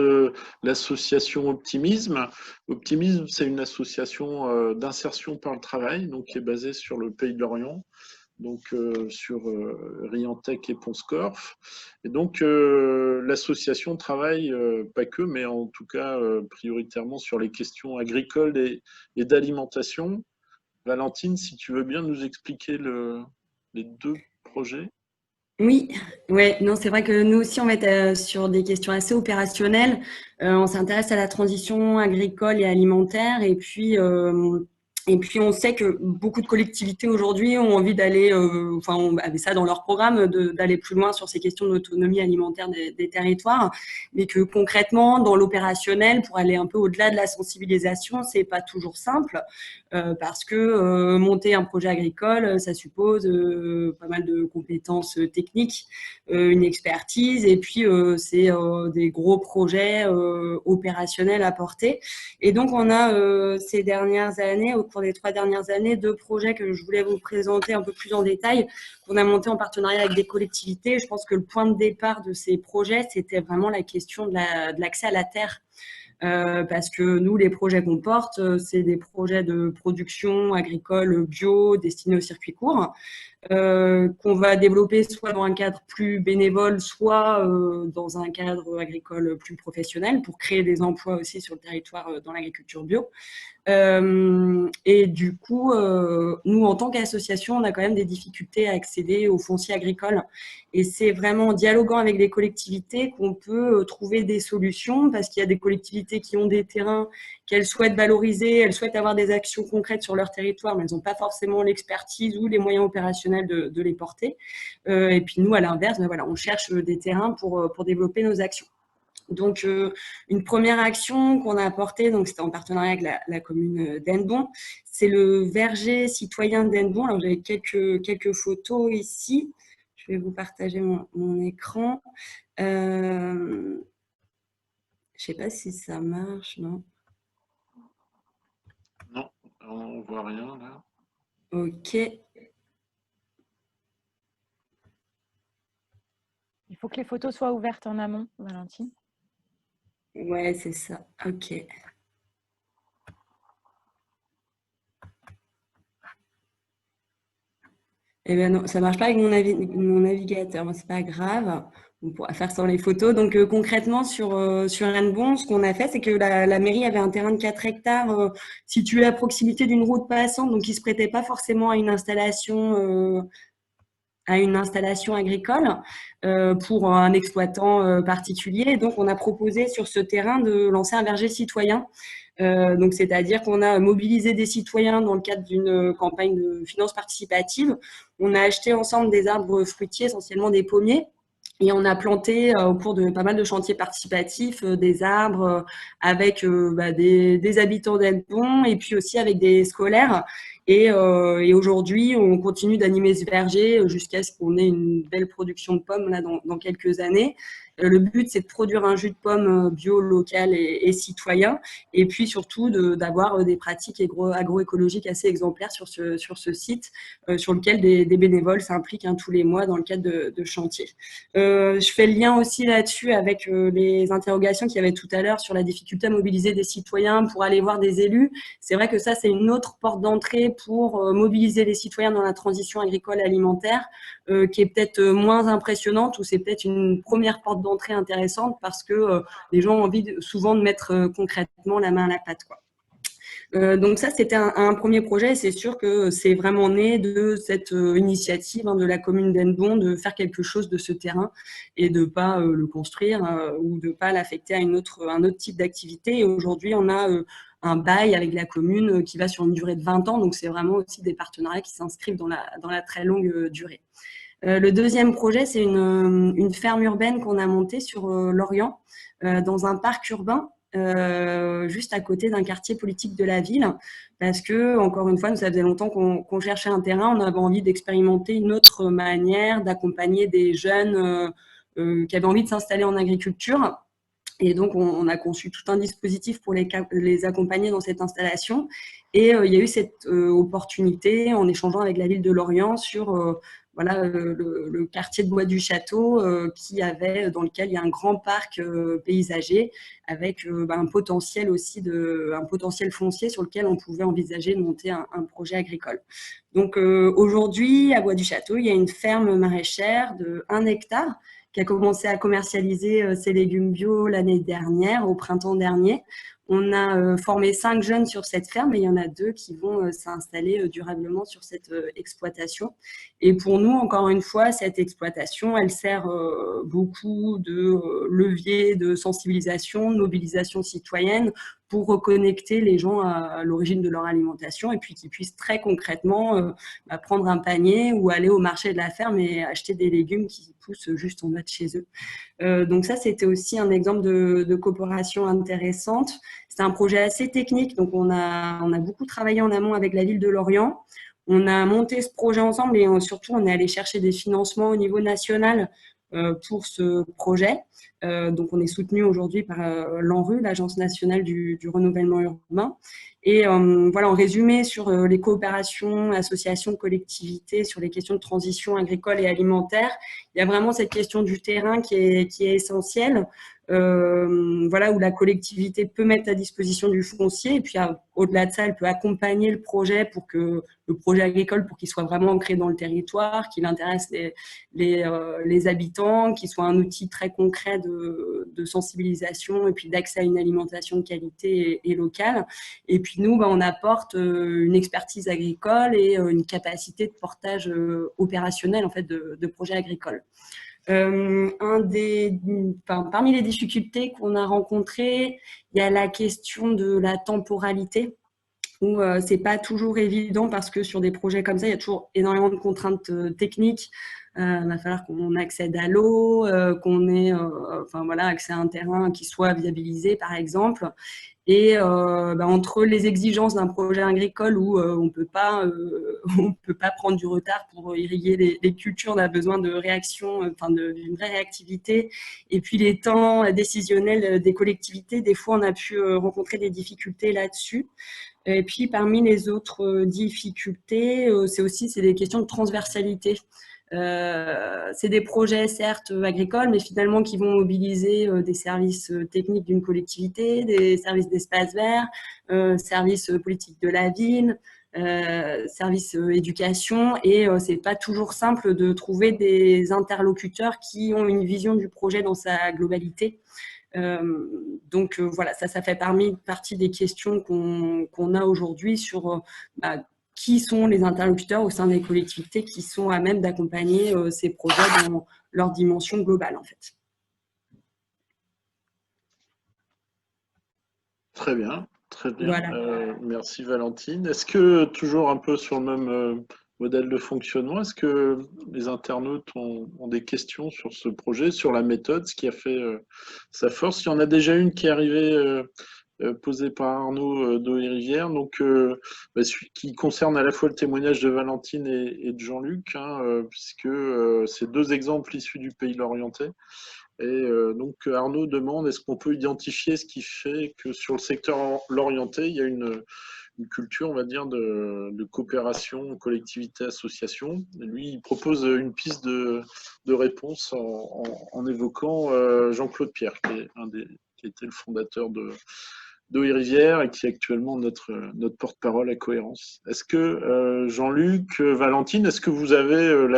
Speaker 1: l'association Optimisme. Optimisme, c'est une association d'insertion par le travail, donc, qui est basée sur le Pays de Lorient, donc sur Riantec et Pont-Scorff. Et donc l'association travaille, pas que, mais en tout cas prioritairement sur les questions agricoles et d'alimentation. Valentine, si tu veux bien nous expliquer les deux projets.
Speaker 7: Oui, ouais, non, c'est vrai que nous aussi, on va être sur des questions assez opérationnelles. On s'intéresse à la transition agricole et alimentaire. Et puis, on sait que beaucoup de collectivités aujourd'hui ont envie d'aller, enfin, on avait ça dans leur programme, d'aller plus loin sur ces questions d'autonomie alimentaire des territoires, mais que concrètement, dans l'opérationnel, pour aller un peu au-delà de la sensibilisation, c'est pas toujours simple, parce que monter un projet agricole, ça suppose pas mal de compétences techniques, une expertise, et puis c'est des gros projets opérationnels à porter. Et donc, on a ces dernières années, au cours des 3 dernières années, 2 projets que je voulais vous présenter un peu plus en détail, qu'on a monté en partenariat avec des collectivités. Je pense que le point de départ de ces projets, c'était vraiment la question de l'accès à la terre. Parce que nous, les projets qu'on porte, c'est des projets de production agricole bio destinés au circuit court, qu'on va développer soit dans un cadre plus bénévole, soit dans un cadre agricole plus professionnel pour créer des emplois aussi sur le territoire dans l'agriculture bio. Et du coup, nous, en tant qu'association, on a quand même des difficultés à accéder au foncier agricole. Et c'est vraiment en dialoguant avec les collectivités qu'on peut trouver des solutions, parce qu'il y a des collectivités qui ont des terrains qu'elles souhaitent valoriser, elles souhaitent avoir des actions concrètes sur leur territoire, mais elles n'ont pas forcément l'expertise ou les moyens opérationnels de les porter. Et puis nous, à l'inverse, ben voilà, on cherche des terrains pour développer nos actions. Donc, une première action qu'on a apportée, donc c'était en partenariat avec la commune d'Hennebont, c'est le verger citoyen d'Hennebont. Alors, j'avais quelques photos ici. Je vais vous partager mon écran. Je ne sais pas si ça marche, non?
Speaker 1: Non, on ne voit rien là.
Speaker 7: Ok.
Speaker 3: Il faut que les photos soient ouvertes en amont, Valentine.
Speaker 7: Ouais, c'est ça. Ok. Eh bien non, ça ne marche pas avec mon navigateur, mais ce n'est pas grave. On pourra faire sans les photos. Donc concrètement, sur Hennebont, ce qu'on a fait, c'est que la mairie avait un terrain de 4 hectares situé à proximité d'une route passante, donc qui ne se prêtait pas forcément à une installation agricole pour un exploitant particulier. Donc, on a proposé sur ce terrain de lancer un verger citoyen. Donc, c'est-à-dire qu'on a mobilisé des citoyens dans le cadre d'une campagne de finances participatives. On a acheté ensemble des arbres fruitiers, essentiellement des pommiers. Et on a planté au cours de pas mal de chantiers participatifs des arbres avec des habitants d'Hennebont et puis aussi avec des scolaires. Et aujourd'hui, on continue d'animer ce verger jusqu'à ce qu'on ait une belle production de pommes là, dans quelques années. Le but, c'est de produire un jus de pomme bio, local et citoyen, et puis surtout d'avoir des pratiques agroécologiques assez exemplaires sur ce site, sur lequel des bénévoles s'impliquent tous les mois dans le cadre de chantiers. Je fais le lien aussi là-dessus avec les interrogations qu'il y avait tout à l'heure sur la difficulté à mobiliser des citoyens pour aller voir des élus. C'est vrai que ça, c'est une autre porte d'entrée pour mobiliser les citoyens dans la transition agricole et alimentaire, qui est peut-être moins impressionnante, ou c'est peut-être une première porte d'entrée intéressante parce que les gens ont envie souvent de mettre concrètement la main à la pâte, quoi. Donc ça, c'était un premier projet. C'est sûr que c'est vraiment né de cette initiative de la commune d'Ennebon de faire quelque chose de ce terrain et de pas le construire ou de pas l'affecter à un autre type d'activité. Et aujourd'hui, on a un bail avec la commune qui va sur une durée de 20 ans. Donc c'est vraiment aussi des partenariats qui s'inscrivent dans la très longue durée. Le deuxième projet, c'est une ferme urbaine qu'on a montée sur Lorient, dans un parc urbain, juste à côté d'un quartier politique de la ville, parce que, encore une fois, nous, ça faisait longtemps qu'on cherchait un terrain, on avait envie d'expérimenter une autre manière d'accompagner des jeunes qui avaient envie de s'installer en agriculture. Et donc, on a conçu tout un dispositif pour les accompagner dans cette installation. Et il y a eu cette opportunité, en échangeant avec la ville de Lorient, sur voilà, le quartier de Bois du Château, dans lequel il y a un grand parc paysager, avec un potentiel aussi un potentiel foncier sur lequel on pouvait envisager de monter un projet agricole. Donc aujourd'hui, à Bois du Château, il y a une ferme maraîchère de 1 hectare qui a commencé à commercialiser ses légumes bio l'année dernière, au printemps dernier. On a formé 5 jeunes sur cette ferme et il y en a 2 qui vont s'installer durablement sur cette exploitation. Et pour nous, encore une fois, cette exploitation, elle sert beaucoup de levier de sensibilisation, de mobilisation citoyenne pour reconnecter les gens à l'origine de leur alimentation et puis qu'ils puissent très concrètement prendre un panier ou aller au marché de la ferme et acheter des légumes qui poussent juste en bas de chez eux. Donc ça, c'était aussi un exemple de coopération intéressante. C'est un projet assez technique, donc on a beaucoup travaillé en amont avec la ville de Lorient. On a monté ce projet ensemble et surtout, on est allé chercher des financements au niveau national pour ce projet. Donc, on est soutenu aujourd'hui par l'ANRU, l'Agence nationale du renouvellement urbain. Et voilà, en résumé, sur les coopérations, associations, collectivités, sur les questions de transition agricole et alimentaire, il y a vraiment cette question du terrain qui est essentielle. Voilà, où la collectivité peut mettre à disposition du foncier et puis au-delà de ça, elle peut accompagner le projet pour que le projet agricole, pour qu'il soit vraiment ancré dans le territoire, qu'il intéresse les habitants, qu'il soit un outil très concret de sensibilisation et puis d'accès à une alimentation de qualité et locale. Et puis nous, on apporte une expertise agricole et une capacité de portage opérationnel en fait de projets agricoles. Parmi les difficultés qu'on a rencontrées, il y a la question de la temporalité, où c'est pas toujours évident parce que sur des projets comme ça, il y a toujours énormément de contraintes techniques. Il va falloir qu'on accède à l'eau, qu'on ait accès à un terrain qui soit viabilisé, par exemple. Et entre les exigences d'un projet agricole où on peut pas prendre du retard pour irriguer les cultures, on a besoin de réaction, d'une vraie réactivité. Et puis les temps décisionnels des collectivités, des fois on a pu rencontrer des difficultés là-dessus. Et puis parmi les autres difficultés, c'est des questions de transversalité. C'est des projets certes agricoles, mais finalement qui vont mobiliser des services techniques d'une collectivité, des services d'espace vert, services politiques de la ville, services éducation, et c'est pas toujours simple de trouver des interlocuteurs qui ont une vision du projet dans sa globalité. Donc voilà, ça fait partie des questions qu'on a aujourd'hui sur qui sont les interlocuteurs au sein des collectivités qui sont à même d'accompagner ces projets dans leur dimension globale, en fait.
Speaker 1: Très bien, très bien.
Speaker 7: Voilà.
Speaker 1: Merci Valentine. Est-ce que, toujours un peu sur le même modèle de fonctionnement, est-ce que les internautes ont des questions sur ce projet, sur la méthode, ce qui a fait sa force? Il y en a déjà une qui est arrivée posé par Arnaud d'Eau et Rivière, donc celui qui concerne à la fois le témoignage de Valentine et de Jean-Luc, puisque c'est 2 exemples issus du Pays Lorientais. Et donc Arnaud demande, est-ce qu'on peut identifier ce qui fait que sur le secteur lorientais, il y a une culture, on va dire, de coopération, collectivité, association. Et lui, il propose une piste de réponse en évoquant Jean-Claude Pierre, qui était le fondateur d'Eau et Rivière et qui est actuellement notre porte-parole à Cohérence. Est-ce que Jean-Luc, Valentine, est-ce que vous avez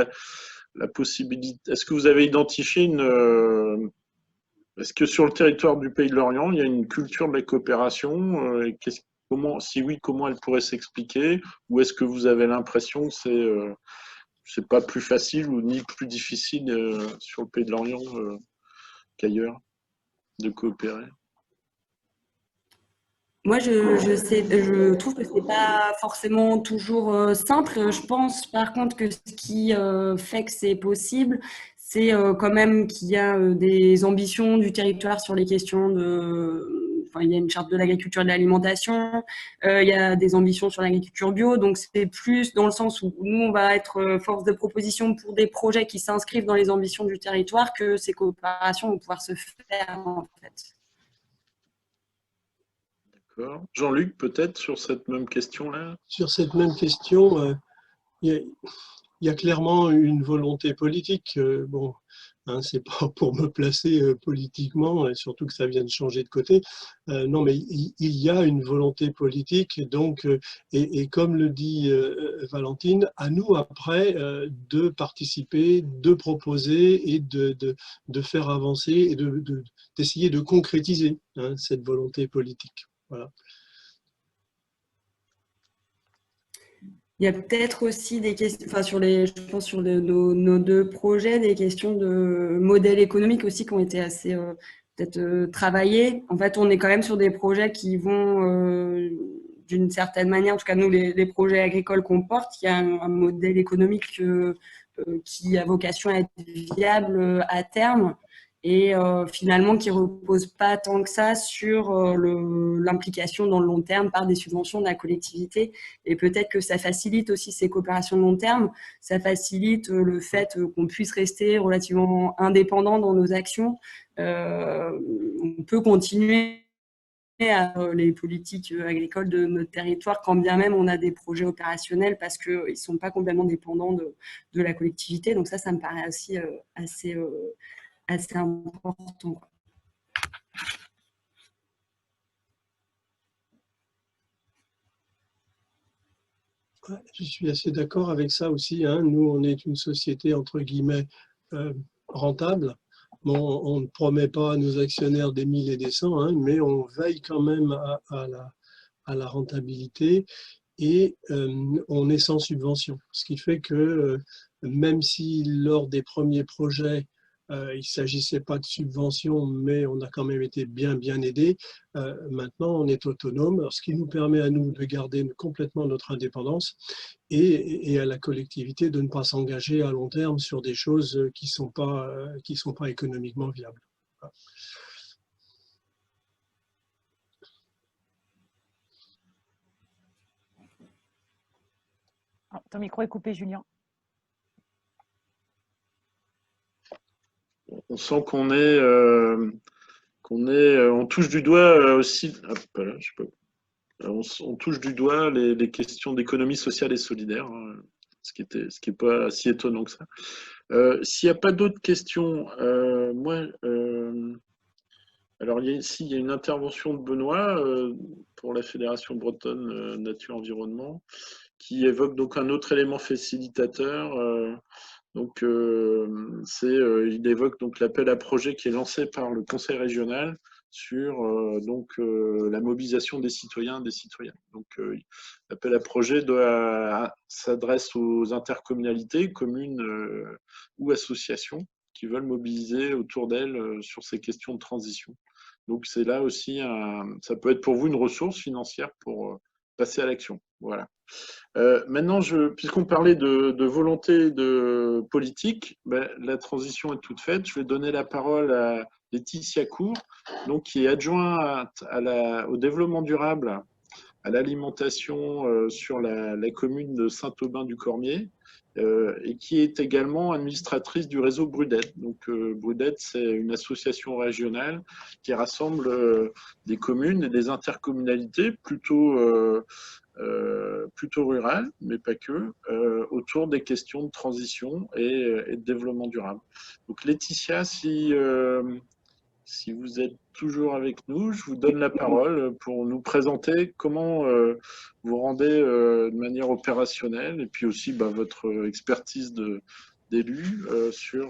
Speaker 1: la possibilité, est-ce que vous avez identifié est-ce que sur le territoire du Pays de Lorient, il y a une culture de la coopération? Si oui, comment elle pourrait s'expliquer? Ou est-ce que vous avez l'impression que c'est pas plus facile ou ni plus difficile sur le Pays de Lorient qu'ailleurs de coopérer?
Speaker 7: Moi, je trouve que c'est pas forcément toujours simple. Je pense par contre que ce qui fait que c'est possible, c'est quand même qu'il y a des ambitions du territoire sur les questions enfin, il y a une charte de l'agriculture et de l'alimentation, il y a des ambitions sur l'agriculture bio, donc c'est plus dans le sens où nous, on va être force de proposition pour des projets qui s'inscrivent dans les ambitions du territoire que ces coopérations vont pouvoir se faire en fait.
Speaker 1: Jean-Luc, peut-être sur cette même question-là?
Speaker 6: Sur cette même question, il y a clairement une volonté politique. Bon, hein, c'est pas pour me placer politiquement, et surtout que ça vient de changer de côté. Non, mais il y a une volonté politique, donc, et comme le dit Valentine, à nous après de participer, de proposer et de faire avancer et d'essayer de concrétiser hein, cette volonté politique. Voilà.
Speaker 7: Il y a peut-être aussi des questions, enfin je pense sur nos deux projets, des questions de modèle économique aussi qui ont été assez peut-être travaillées. En fait, on est quand même sur des projets qui vont d'une certaine manière, en tout cas nous les projets agricoles qu'on porte, il y a un modèle économique qui a vocation à être viable à terme. Et finalement qui repose pas tant que ça sur l'implication dans le long terme par des subventions de la collectivité. Et peut-être que ça facilite aussi ces coopérations de long terme, ça facilite le fait qu'on puisse rester relativement indépendant dans nos actions. On peut continuer à les politiques agricoles de notre territoire, quand bien même on a des projets opérationnels, parce qu'ils ne sont pas complètement dépendants de la collectivité. Donc ça me paraît aussi assez important.
Speaker 6: Ouais, je suis assez d'accord avec ça aussi. Hein. Nous, on est une société entre guillemets rentable. Bon, on ne promet pas à nos actionnaires des 1000 et des 100, hein, mais on veille quand même à la rentabilité et on est sans subvention. Ce qui fait que même si lors des premiers projets, il ne s'agissait pas de subvention, mais on a quand même été bien aidés. Maintenant, on est autonome, ce qui nous permet à nous de garder complètement notre indépendance et à la collectivité de ne pas s'engager à long terme sur des choses qui sont pas économiquement viables.
Speaker 3: Oh, ton micro est coupé, Julien.
Speaker 1: On sent qu'on on touche du doigt aussi. Hop, là, je sais pas. On touche du doigt les questions d'économie sociale et solidaire, hein, ce qui est pas si étonnant que ça. S'il n'y a pas d'autres questions, alors ici il y a une intervention de Benoît pour la Fédération bretonne Nature Environnement qui évoque donc un autre élément facilitateur. Donc, il évoque donc l'appel à projet qui est lancé par le Conseil régional sur la mobilisation des citoyens et des citoyennes. Donc, l'appel à projet s'adresse aux intercommunalités, communes ou associations qui veulent mobiliser autour d'elles sur ces questions de transition. Donc, c'est là aussi, ça peut être pour vous une ressource financière pour passer à l'action. Voilà. Maintenant, puisqu'on parlait de volonté de politique, la transition est toute faite. Je vais donner la parole à Laetitia Cour, donc, qui est adjointe au développement durable, à l'alimentation sur la commune de Saint-Aubin-du-Cormier, et qui est également administratrice du réseau Brudet. Donc, Brudet, c'est une association régionale qui rassemble des communes et des intercommunalités plutôt rurales, mais pas que, autour des questions de transition et de développement durable. Donc, Laetitia, si vous êtes toujours avec nous, je vous donne la parole pour nous présenter comment vous rendez de manière opérationnelle et puis aussi votre expertise d'élu sur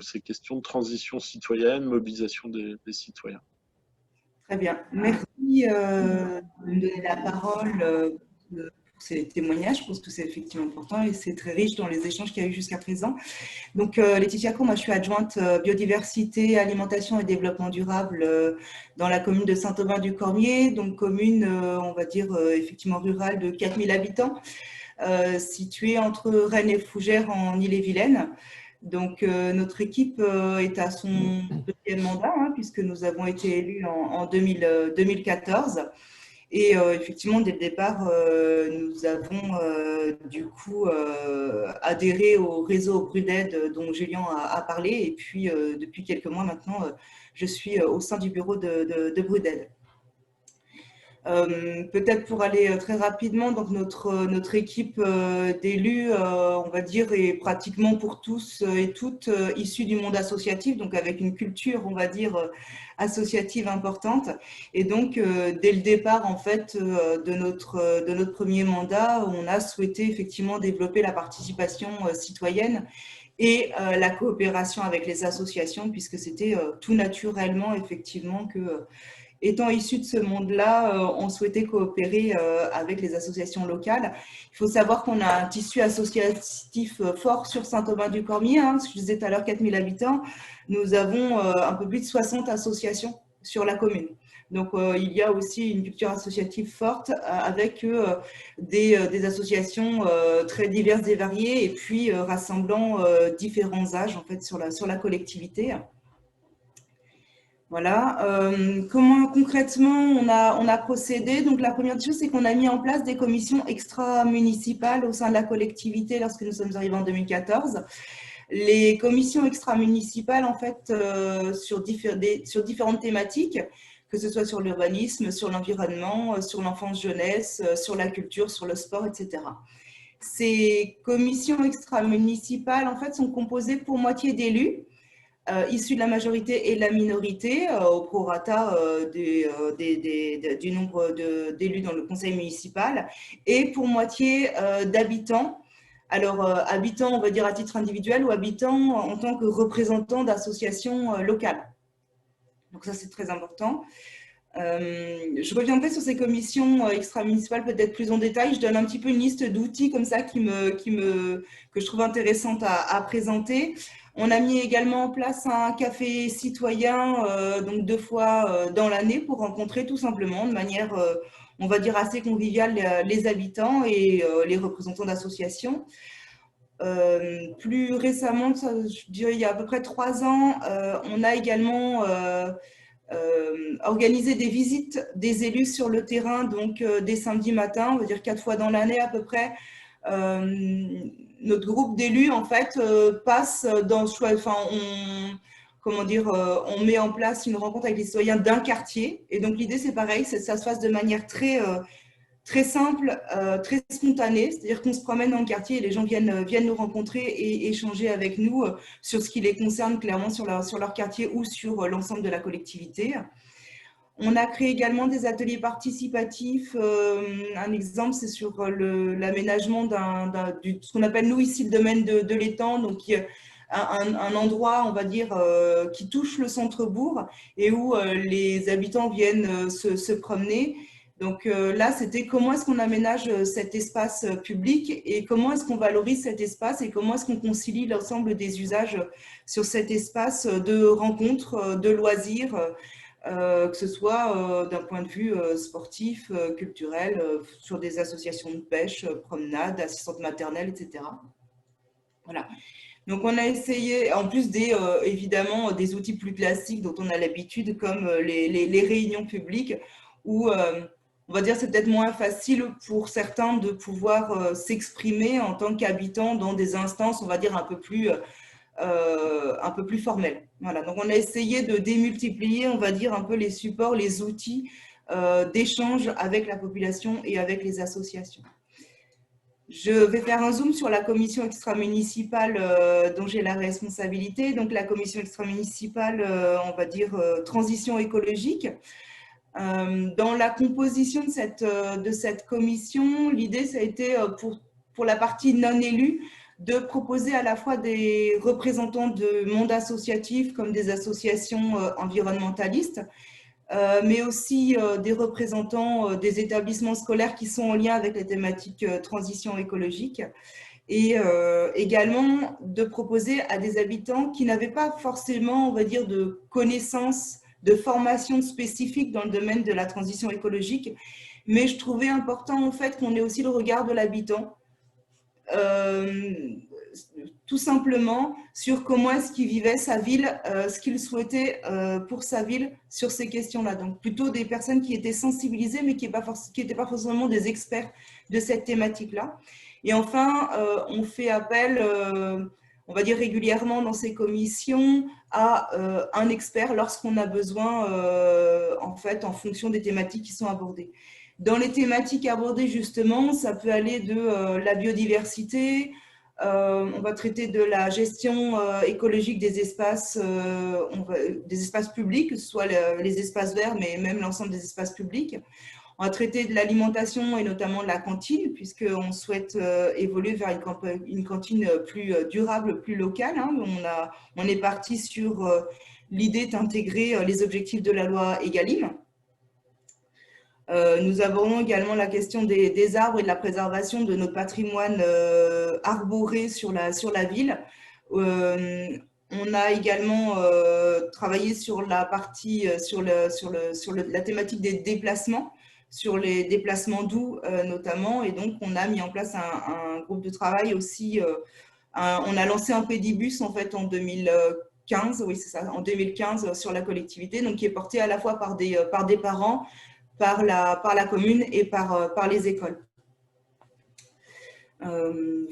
Speaker 1: ces questions de transition citoyenne, mobilisation des citoyens.
Speaker 8: Très bien. Merci de me donner la parole pour ces témoignages. Je pense que c'est effectivement important et c'est très riche dans les échanges qu'il y a eu jusqu'à présent. Donc, Laetitia Cour, moi je suis adjointe biodiversité, alimentation et développement durable dans la commune de Saint-Aubin-du-Cormier, donc commune, on va dire, effectivement rurale de 4000 habitants, située entre Rennes et Fougères en Ille-et-Vilaine. Donc, notre équipe est à son deuxième mandat, hein, puisque nous avons été élus en 2014. Et effectivement, dès le départ, nous avons du coup adhéré au réseau Brud'aide dont Julien a parlé. Et puis, depuis quelques mois maintenant, je suis au sein du bureau de Brud'aide. Peut-être pour aller très rapidement, donc notre équipe d'élus, on va dire, est pratiquement pour tous et toutes issus du monde associatif, donc avec une culture, on va dire, associative importante. Et donc, dès le départ, en fait, de notre premier mandat, on a souhaité effectivement développer la participation citoyenne et la coopération avec les associations, puisque c'était tout naturellement, effectivement, que étant issus de ce monde-là, on souhaitait coopérer avec les associations locales. Il faut savoir qu'on a un tissu associatif fort sur Saint-Aubin-du-Cormier. Hein, je disais tout à l'heure 4000 habitants. Nous avons un peu plus de 60 associations sur la commune. Donc, il y a aussi une culture associative forte avec des associations très diverses et variées et puis rassemblant différents âges en fait, sur la collectivité. Voilà. Comment concrètement on a procédé? Donc la première chose, c'est qu'on a mis en place des commissions extra-municipales au sein de la collectivité lorsque nous sommes arrivés en 2014. Les commissions extra-municipales, en fait, sur différentes thématiques, que ce soit sur l'urbanisme, sur l'environnement, sur l'enfance-jeunesse, sur la culture, sur le sport, etc. Ces commissions extra-municipales, en fait, sont composées pour moitié d'élus, issus de la majorité et de la minorité, au prorata du nombre d'élus dans le conseil municipal, et pour moitié d'habitants. Alors, habitants, on va dire à titre individuel, ou habitants en tant que représentants d'associations locales. Donc ça, c'est très important. Je reviendrai sur ces commissions extra-municipales peut-être plus en détail. Je donne un petit peu une liste d'outils comme ça que je trouve intéressante à présenter. On a mis également en place un café citoyen, donc 2 fois dans l'année pour rencontrer tout simplement de manière, on va dire, assez conviviale les habitants et les représentants d'associations. Plus récemment, je dirais il y a à peu près 3 ans, on a également organiser des visites des élus sur le terrain, donc des samedis matins, on va dire 4 fois dans l'année à peu près. Notre groupe d'élus, en fait, passe dans, on met en place une rencontre avec les citoyens d'un quartier. Et donc l'idée, c'est pareil, ça se fasse de manière très simple, très spontanée, c'est-à-dire qu'on se promène dans le quartier et les gens viennent nous rencontrer et échanger avec nous sur ce qui les concerne clairement sur leur quartier ou sur l'ensemble de la collectivité. On a créé également des ateliers participatifs. Un exemple, c'est sur l'aménagement de ce qu'on appelle nous ici le domaine de l'étang, donc un endroit, on va dire, qui touche le centre-bourg et où les habitants viennent se promener. Donc là, c'était comment est-ce qu'on aménage cet espace public et comment est-ce qu'on valorise cet espace et comment est-ce qu'on concilie l'ensemble des usages sur cet espace de rencontres, de loisirs, que ce soit d'un point de vue sportif, culturel, sur des associations de pêche, promenade, assistante maternelle, etc. Voilà. Donc, on a essayé, en plus évidemment, des outils plus classiques dont on a l'habitude, comme les réunions publiques, où on va dire c'est peut-être moins facile pour certains de pouvoir s'exprimer en tant qu'habitants dans des instances, on va dire, un peu plus formelles. Voilà. Donc, on a essayé de démultiplier, on va dire, un peu les supports, les outils d'échange avec la population et avec les associations. Je vais faire un zoom sur la commission extra-municipale dont j'ai la responsabilité. Donc, la commission extra-municipale, on va dire, transition écologique. Dans la composition de cette commission, l'idée, ça a été pour la partie non élue, de proposer à la fois des représentants de monde associatif comme des associations environnementalistes, mais aussi des représentants des établissements scolaires qui sont en lien avec les thématiques transition écologique. Et également de proposer à des habitants qui n'avaient pas forcément, on va dire, de connaissances, de formation spécifique dans le domaine de la transition écologique, mais je trouvais important en fait qu'on ait aussi le regard de l'habitant, tout simplement sur comment est-ce qu'il vivait sa ville, ce qu'il souhaitait pour sa ville sur ces questions-là. Donc plutôt des personnes qui étaient sensibilisées, mais qui n'étaient pas forcément des experts de cette thématique-là. Et enfin, on fait appel, on va dire régulièrement dans ces commissions, à un expert lorsqu'on a besoin, en fait, en fonction des thématiques qui sont abordées. Dans les thématiques abordées, justement, ça peut aller de la biodiversité, on va traiter de la gestion écologique des espaces publics, que ce soit les espaces verts, mais même l'ensemble des espaces publics. On va traiter de l'alimentation et notamment de la cantine, puisqu'on souhaite évoluer vers une cantine plus durable, plus locale. Hein. On est parti sur l'idée d'intégrer les objectifs de la loi Egalim. Nous abordons également la question des arbres et de la préservation de notre patrimoine arboré sur la ville. On a également travaillé sur la partie, la thématique des déplacements, sur les déplacements doux notamment, et donc on a mis en place un groupe de travail aussi. On a lancé un pédibus en fait en 2015, oui c'est ça, en 2015 sur la collectivité, donc qui est porté à la fois par des parents, par la commune et par les écoles.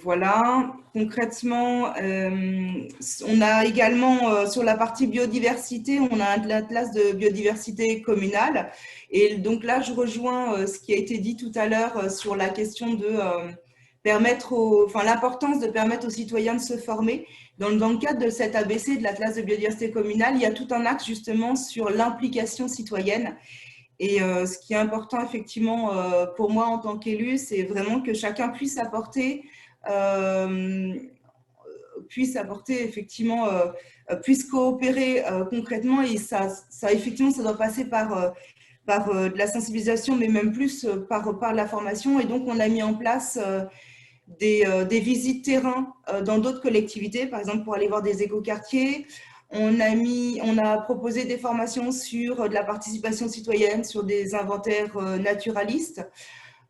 Speaker 8: Voilà, concrètement, on a également sur la partie biodiversité, on a un atlas de biodiversité communale. Et donc là, je rejoins ce qui a été dit tout à l'heure sur la question de l'importance de permettre aux citoyens de se former. Dans le cadre de cet ABC de l'atlas de biodiversité communale, il y a tout un axe justement sur l'implication citoyenne. Et ce qui est important effectivement pour moi en tant qu'élu, c'est vraiment que chacun puisse apporter effectivement, puisse coopérer concrètement, et ça effectivement, ça doit passer par de la sensibilisation, mais même plus par la formation. Et donc, on a mis en place des visites terrain dans d'autres collectivités, par exemple pour aller voir des écoquartiers. On a proposé des formations sur de la participation citoyenne, sur des inventaires naturalistes.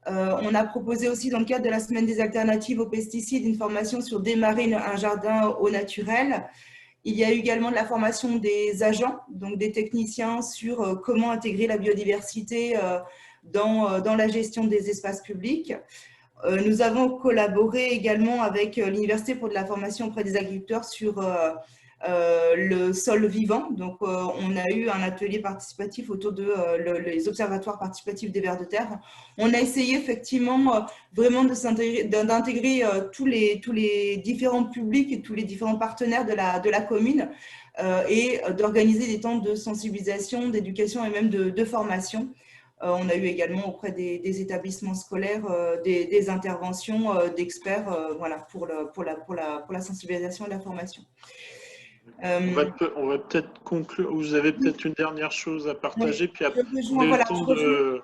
Speaker 8: On a proposé aussi, dans le cadre de la semaine des alternatives aux pesticides, une formation sur démarrer un jardin au naturel. Il y a eu également de la formation des agents, donc des techniciens, sur comment intégrer la biodiversité dans la gestion des espaces publics. Nous avons collaboré également avec l'Université pour de la formation auprès des agriculteurs sur le sol vivant. Donc, on a eu un atelier participatif autour de les observatoires participatifs des vers de terre. On a essayé effectivement vraiment d'intégrer tous les différents publics et tous les différents partenaires de la commune et d'organiser des temps de sensibilisation, d'éducation et même de formation. On a eu également auprès des établissements scolaires des interventions d'experts voilà, pour la sensibilisation et la formation.
Speaker 1: On va peut-être conclure. Vous avez peut-être une dernière chose à partager, puis après, que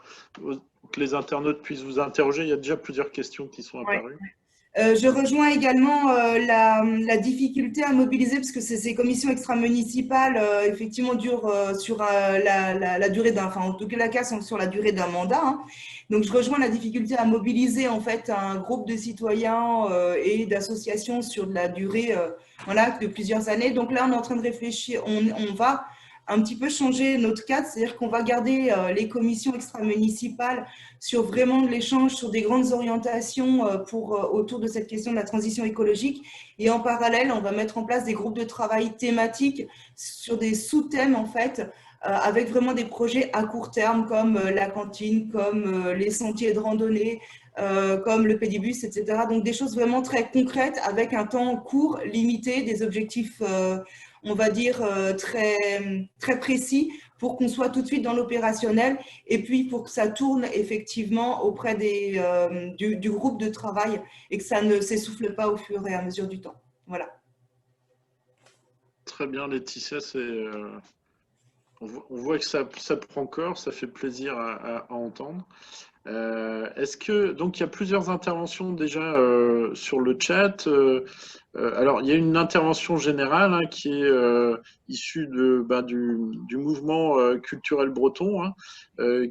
Speaker 1: les internautes puissent vous interroger. Il y a déjà plusieurs questions qui sont apparues.
Speaker 8: Je rejoins également la difficulté à mobiliser, parce que ces commissions extra-municipales, effectivement, durent sur la durée d'un, enfin, en tout cas, sur la durée d'un mandat. Hein. Donc, je rejoins la difficulté à mobiliser, en fait, un groupe de citoyens et d'associations sur de la durée voilà, de plusieurs années. Donc là, on est en train de réfléchir, on va un petit peu changer notre cadre, c'est-à-dire qu'on va garder les commissions extra-municipales sur vraiment de l'échange, sur des grandes orientations autour de cette question de la transition écologique. Et en parallèle, on va mettre en place des groupes de travail thématiques sur des sous-thèmes, en fait, avec vraiment des projets à court terme, comme la cantine, comme les sentiers de randonnée, comme le pédibus, etc. Donc, des choses vraiment très concrètes, avec un temps court, limité, des objectifs on va dire, très, très précis pour qu'on soit tout de suite dans l'opérationnel et puis pour que ça tourne effectivement auprès du groupe de travail et que ça ne s'essouffle pas au fur et à mesure du temps. Voilà.
Speaker 1: Très bien, Laetitia, On voit que ça prend corps, ça fait plaisir à entendre. Est-ce que, donc il y a plusieurs interventions déjà sur le chat. Alors il y a une intervention générale hein, qui est issue du mouvement culturel breton, hein,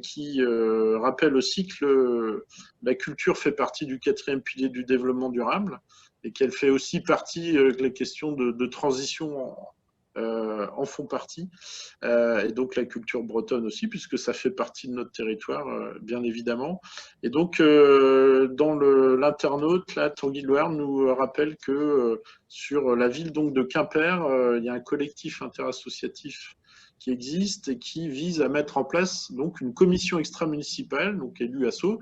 Speaker 1: qui rappelle aussi que la culture fait partie du 4e pilier du développement durable et qu'elle fait aussi partie, que les questions de transition en font partie, et donc la culture bretonne aussi, puisque ça fait partie de notre territoire, bien évidemment. Et donc, dans l'internaute, là, Tanguy Loire nous rappelle que sur la ville donc, de Quimper, il y a un collectif interassociatif qui existe et qui vise à mettre en place donc, une commission extra-municipale, donc élue asso,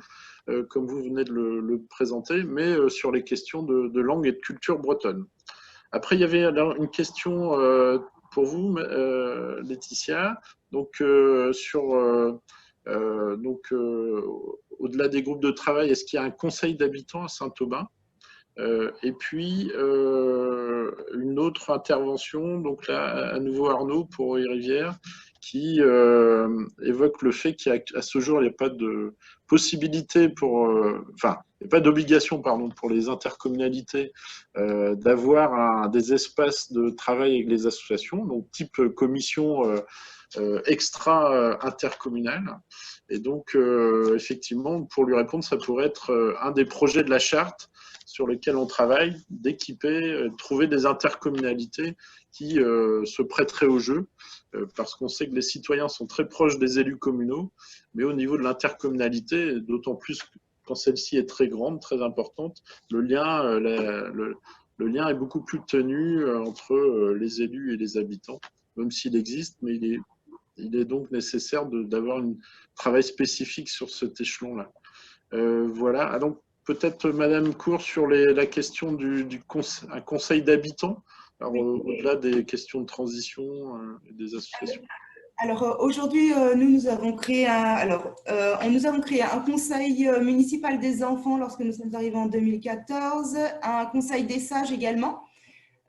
Speaker 1: comme vous venez de le présenter, mais sur les questions de langue et de culture bretonne. Après, il y avait alors une question pour vous, Laetitia. Donc, au-delà des groupes de travail, est-ce qu'il y a un conseil d'habitants à Saint-Aubin? Et puis, une autre intervention, donc là, à nouveau Arnaud pour Rivière, qui évoque le fait qu'à ce jour, il n'y a pas de possibilité pour, enfin, il n'y a pas d'obligation, pardon, pour les intercommunalités d'avoir des espaces de travail avec les associations, donc type commission extra-intercommunale. Et donc, effectivement, pour lui répondre, ça pourrait être un des projets de la charte sur lesquels on travaille, d'équiper, trouver des intercommunalités qui se prêteraient au jeu, parce qu'on sait que les citoyens sont très proches des élus communaux, mais au niveau de l'intercommunalité, d'autant plus quand celle-ci est très grande, très importante, le lien est beaucoup plus tenu entre les élus et les habitants, même s'il existe, mais il est donc nécessaire d'avoir un travail spécifique sur cet échelon-là. Voilà, ah, donc peut-être Madame Cour sur la question un conseil d'habitants, oui. Au-delà des questions de transition et des associations.
Speaker 8: Alors aujourd'hui, nous avons créé un conseil municipal des enfants lorsque nous sommes arrivés en 2014, un conseil des sages également.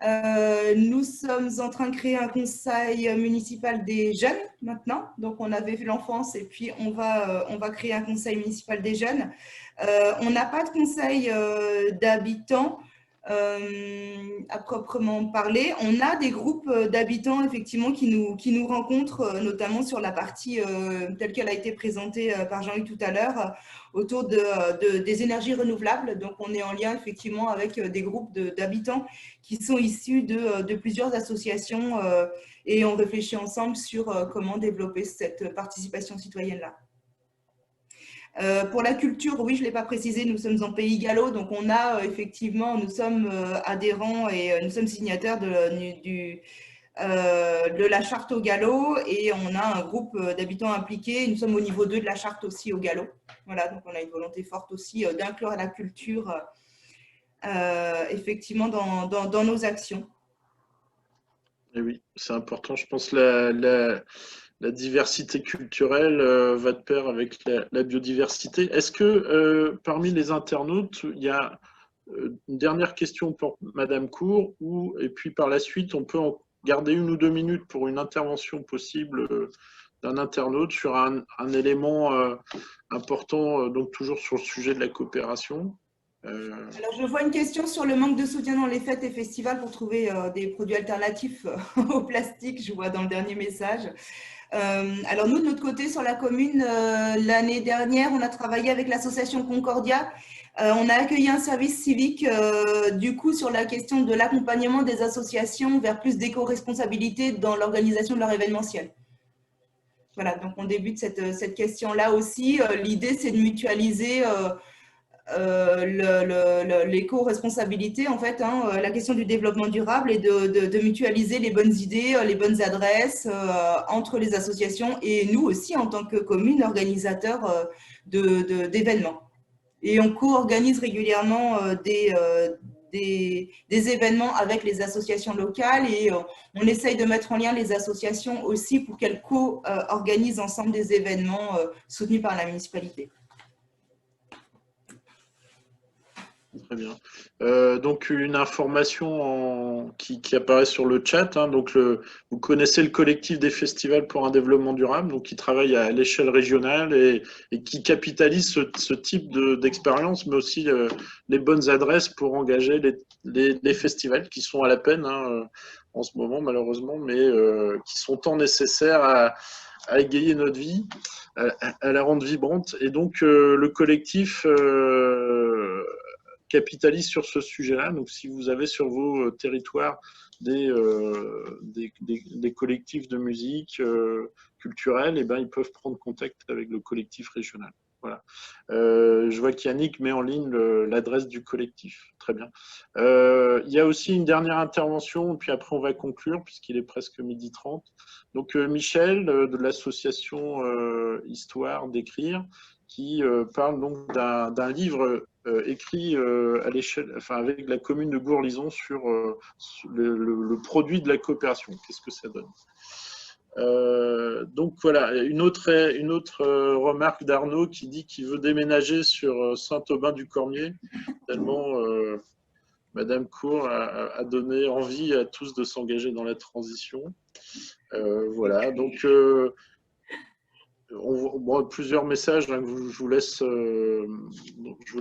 Speaker 8: Nous sommes en train de créer un conseil municipal des jeunes maintenant. Donc on avait vu l'enfance et puis on va créer un conseil municipal des jeunes. On n'a pas de conseil d'habitants à proprement parler. On a des groupes d'habitants effectivement qui nous rencontrent, notamment sur la partie telle qu'elle a été présentée par Jean-Luc tout à l'heure, autour des énergies renouvelables. Donc on est en lien effectivement avec des groupes d'habitants qui sont issus de plusieurs associations et on réfléchit ensemble sur comment développer cette participation citoyenne-là. Pour la culture, oui, je ne l'ai pas précisé, nous sommes en Pays Gallo, donc on a effectivement, nous sommes adhérents et nous sommes signataires de la charte au Gallo et on a un groupe d'habitants impliqués. Nous sommes au niveau 2 de la charte aussi au Gallo. Voilà, donc on a une volonté forte aussi d'inclure la culture effectivement dans nos actions. Et
Speaker 1: oui, c'est important, je pense, la diversité culturelle va de pair avec la biodiversité. Est-ce que parmi les internautes, il y a une dernière question pour Madame Cour, et puis par la suite, on peut en garder 1 ou 2 minutes pour une intervention possible d'un internaute sur un élément important, donc toujours sur le sujet de la coopération.
Speaker 8: Alors, je vois une question sur le manque de soutien dans les fêtes et festivals pour trouver des produits alternatifs au plastique, je vois dans le dernier message. Alors nous, de notre côté, sur la commune, l'année dernière, on a travaillé avec l'association Concordia. On a accueilli un service civique, du coup, sur la question de l'accompagnement des associations vers plus d'éco-responsabilité dans l'organisation de leur événementiel. Voilà, donc on débute cette question-là aussi. L'idée, c'est de mutualiser l'éco-responsabilité, en fait, la question du développement durable et de mutualiser les bonnes idées, les bonnes adresses entre les associations et nous aussi en tant que commune organisateur d'événements. Et on co-organise régulièrement des événements avec les associations locales et on essaye de mettre en lien les associations aussi pour qu'elles co-organisent ensemble des événements soutenus par la municipalité.
Speaker 1: Très bien. Donc, une information qui apparaît sur le chat. Hein. Donc, vous connaissez le collectif des festivals pour un développement durable, donc qui travaille à l'échelle régionale et qui capitalise ce type d'expérience, mais aussi les bonnes adresses pour engager les festivals qui sont à la peine hein, en ce moment, malheureusement, mais qui sont tant nécessaires à égayer notre vie, à la rendre vibrante. Et donc, le collectif capitalise sur ce sujet-là. Donc, si vous avez sur vos territoires des collectifs de musique culturelle, eh ben, ils peuvent prendre contact avec le collectif régional. Voilà. Je vois qu'Yannick met en ligne l'adresse du collectif. Très bien. Il y a aussi une dernière intervention, puis après on va conclure, puisqu'il est presque 12h30. Donc Michel, de l'association Histoire d'écrire, qui parle donc d'un livre écrit à l'échelle, enfin, avec la commune de Gourlison sur le produit de la coopération. Qu'est-ce que ça donne? Donc voilà, une autre remarque d'Arnaud qui dit qu'il veut déménager sur Saint-Aubin-du-Cormier, tellement Madame Cour a donné envie à tous de s'engager dans la transition. Voilà, donc on voit plusieurs messages hein, que je vous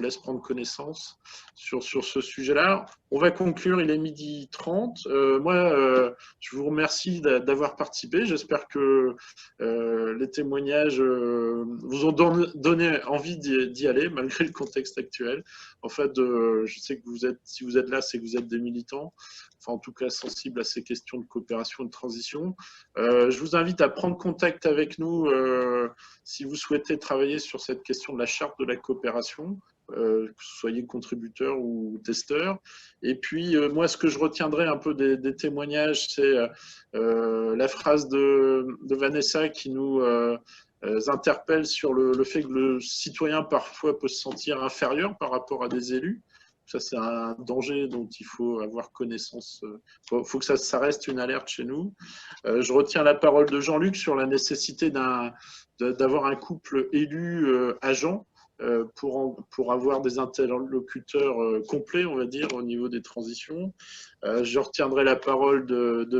Speaker 1: laisse prendre connaissance sur ce sujet-là. On va conclure, il est 12h30. Moi, je vous remercie d'avoir participé. J'espère que les témoignages vous ont donné envie d'y aller, malgré le contexte actuel. En fait, je sais que si vous êtes là, c'est que vous êtes des militants, enfin en tout cas sensibles à ces questions de coopération et de transition. Je vous invite à prendre contact avec nous si vous souhaitez travailler sur cette question de la charte de la coopération, que vous soyez contributeur ou testeur. Et puis, moi, ce que je retiendrai un peu des témoignages, c'est la phrase de Vanessa qui nous interpelle sur le fait que le citoyen, parfois, peut se sentir inférieur par rapport à des élus. Ça, c'est un danger dont il faut avoir connaissance. Il faut que ça reste une alerte chez nous. Je retiens la parole de Jean-Luc sur la nécessité d'avoir un couple élu-agent pour avoir des interlocuteurs complets, on va dire, au niveau des transitions. Je retiendrai la parole de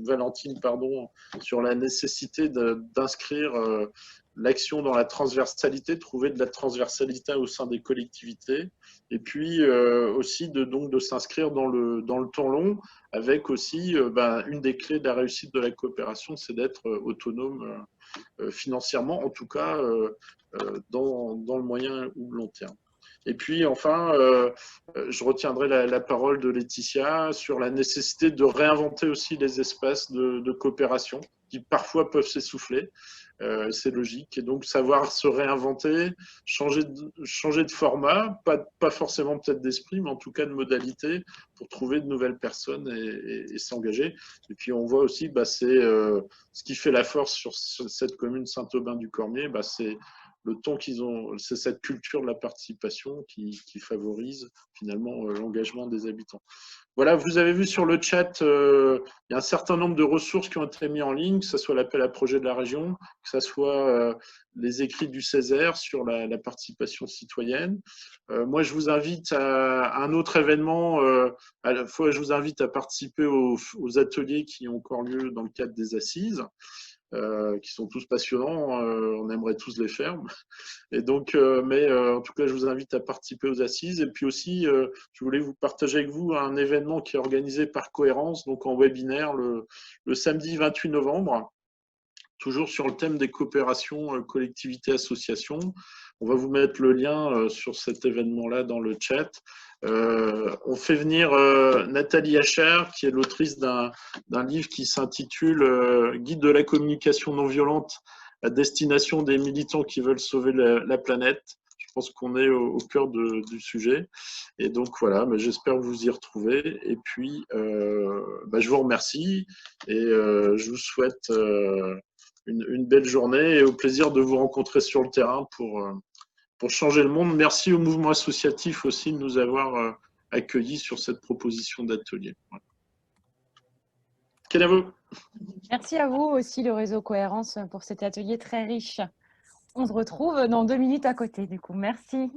Speaker 1: Valentine sur la nécessité d'inscrire l'action dans la transversalité, de trouver de la transversalité au sein des collectivités, et puis aussi de s'inscrire dans le temps long, avec aussi une des clés de la réussite de la coopération, c'est d'être autonome financièrement, en tout cas dans le moyen ou le long terme. Et puis enfin, je retiendrai la parole de Laetitia sur la nécessité de réinventer aussi les espaces de coopération qui parfois peuvent s'essouffler. C'est logique. Et donc, savoir se réinventer, changer de format, pas forcément peut-être d'esprit, mais en tout cas de modalité pour trouver de nouvelles personnes et s'engager. Et puis, on voit aussi, c'est ce qui fait la force sur cette commune Saint-Aubin-du-Cormier, c'est le ton qu'ils ont, c'est cette culture de la participation qui favorise finalement l'engagement des habitants. Voilà, vous avez vu sur le chat, il y a un certain nombre de ressources qui ont été mises en ligne, que ce soit l'appel à projet de la région, que ce soit les écrits du Césaire sur la participation citoyenne. Moi, je vous invite à un autre événement. À la fois, je vous invite à participer aux ateliers qui ont encore lieu dans le cadre des assises. Qui sont tous passionnants, on aimerait tous les faire. Et donc, en tout cas, je vous invite à participer aux assises. Et puis aussi, je voulais vous partager avec vous un événement qui est organisé par Cohérence, donc en webinaire, le samedi 28 novembre, toujours sur le thème des coopérations collectivités-associations. On va vous mettre le lien sur cet événement-là dans le chat. On fait venir Nathalie Achard, qui est l'autrice d'un livre qui s'intitule « Guide de la communication non violente à destination des militants qui veulent sauver la planète ». Je pense qu'on est au cœur du sujet. Et donc voilà, j'espère vous y retrouver. Et puis, je vous remercie et je vous souhaite une belle journée et au plaisir de vous rencontrer sur le terrain pour changer le monde. Merci au mouvement associatif aussi de nous avoir accueillis sur cette proposition d'atelier. Voilà. Kenavo.
Speaker 3: Merci à vous aussi, le réseau Cohérence, pour cet atelier très riche. On se retrouve dans 2 minutes à côté, du coup. Merci.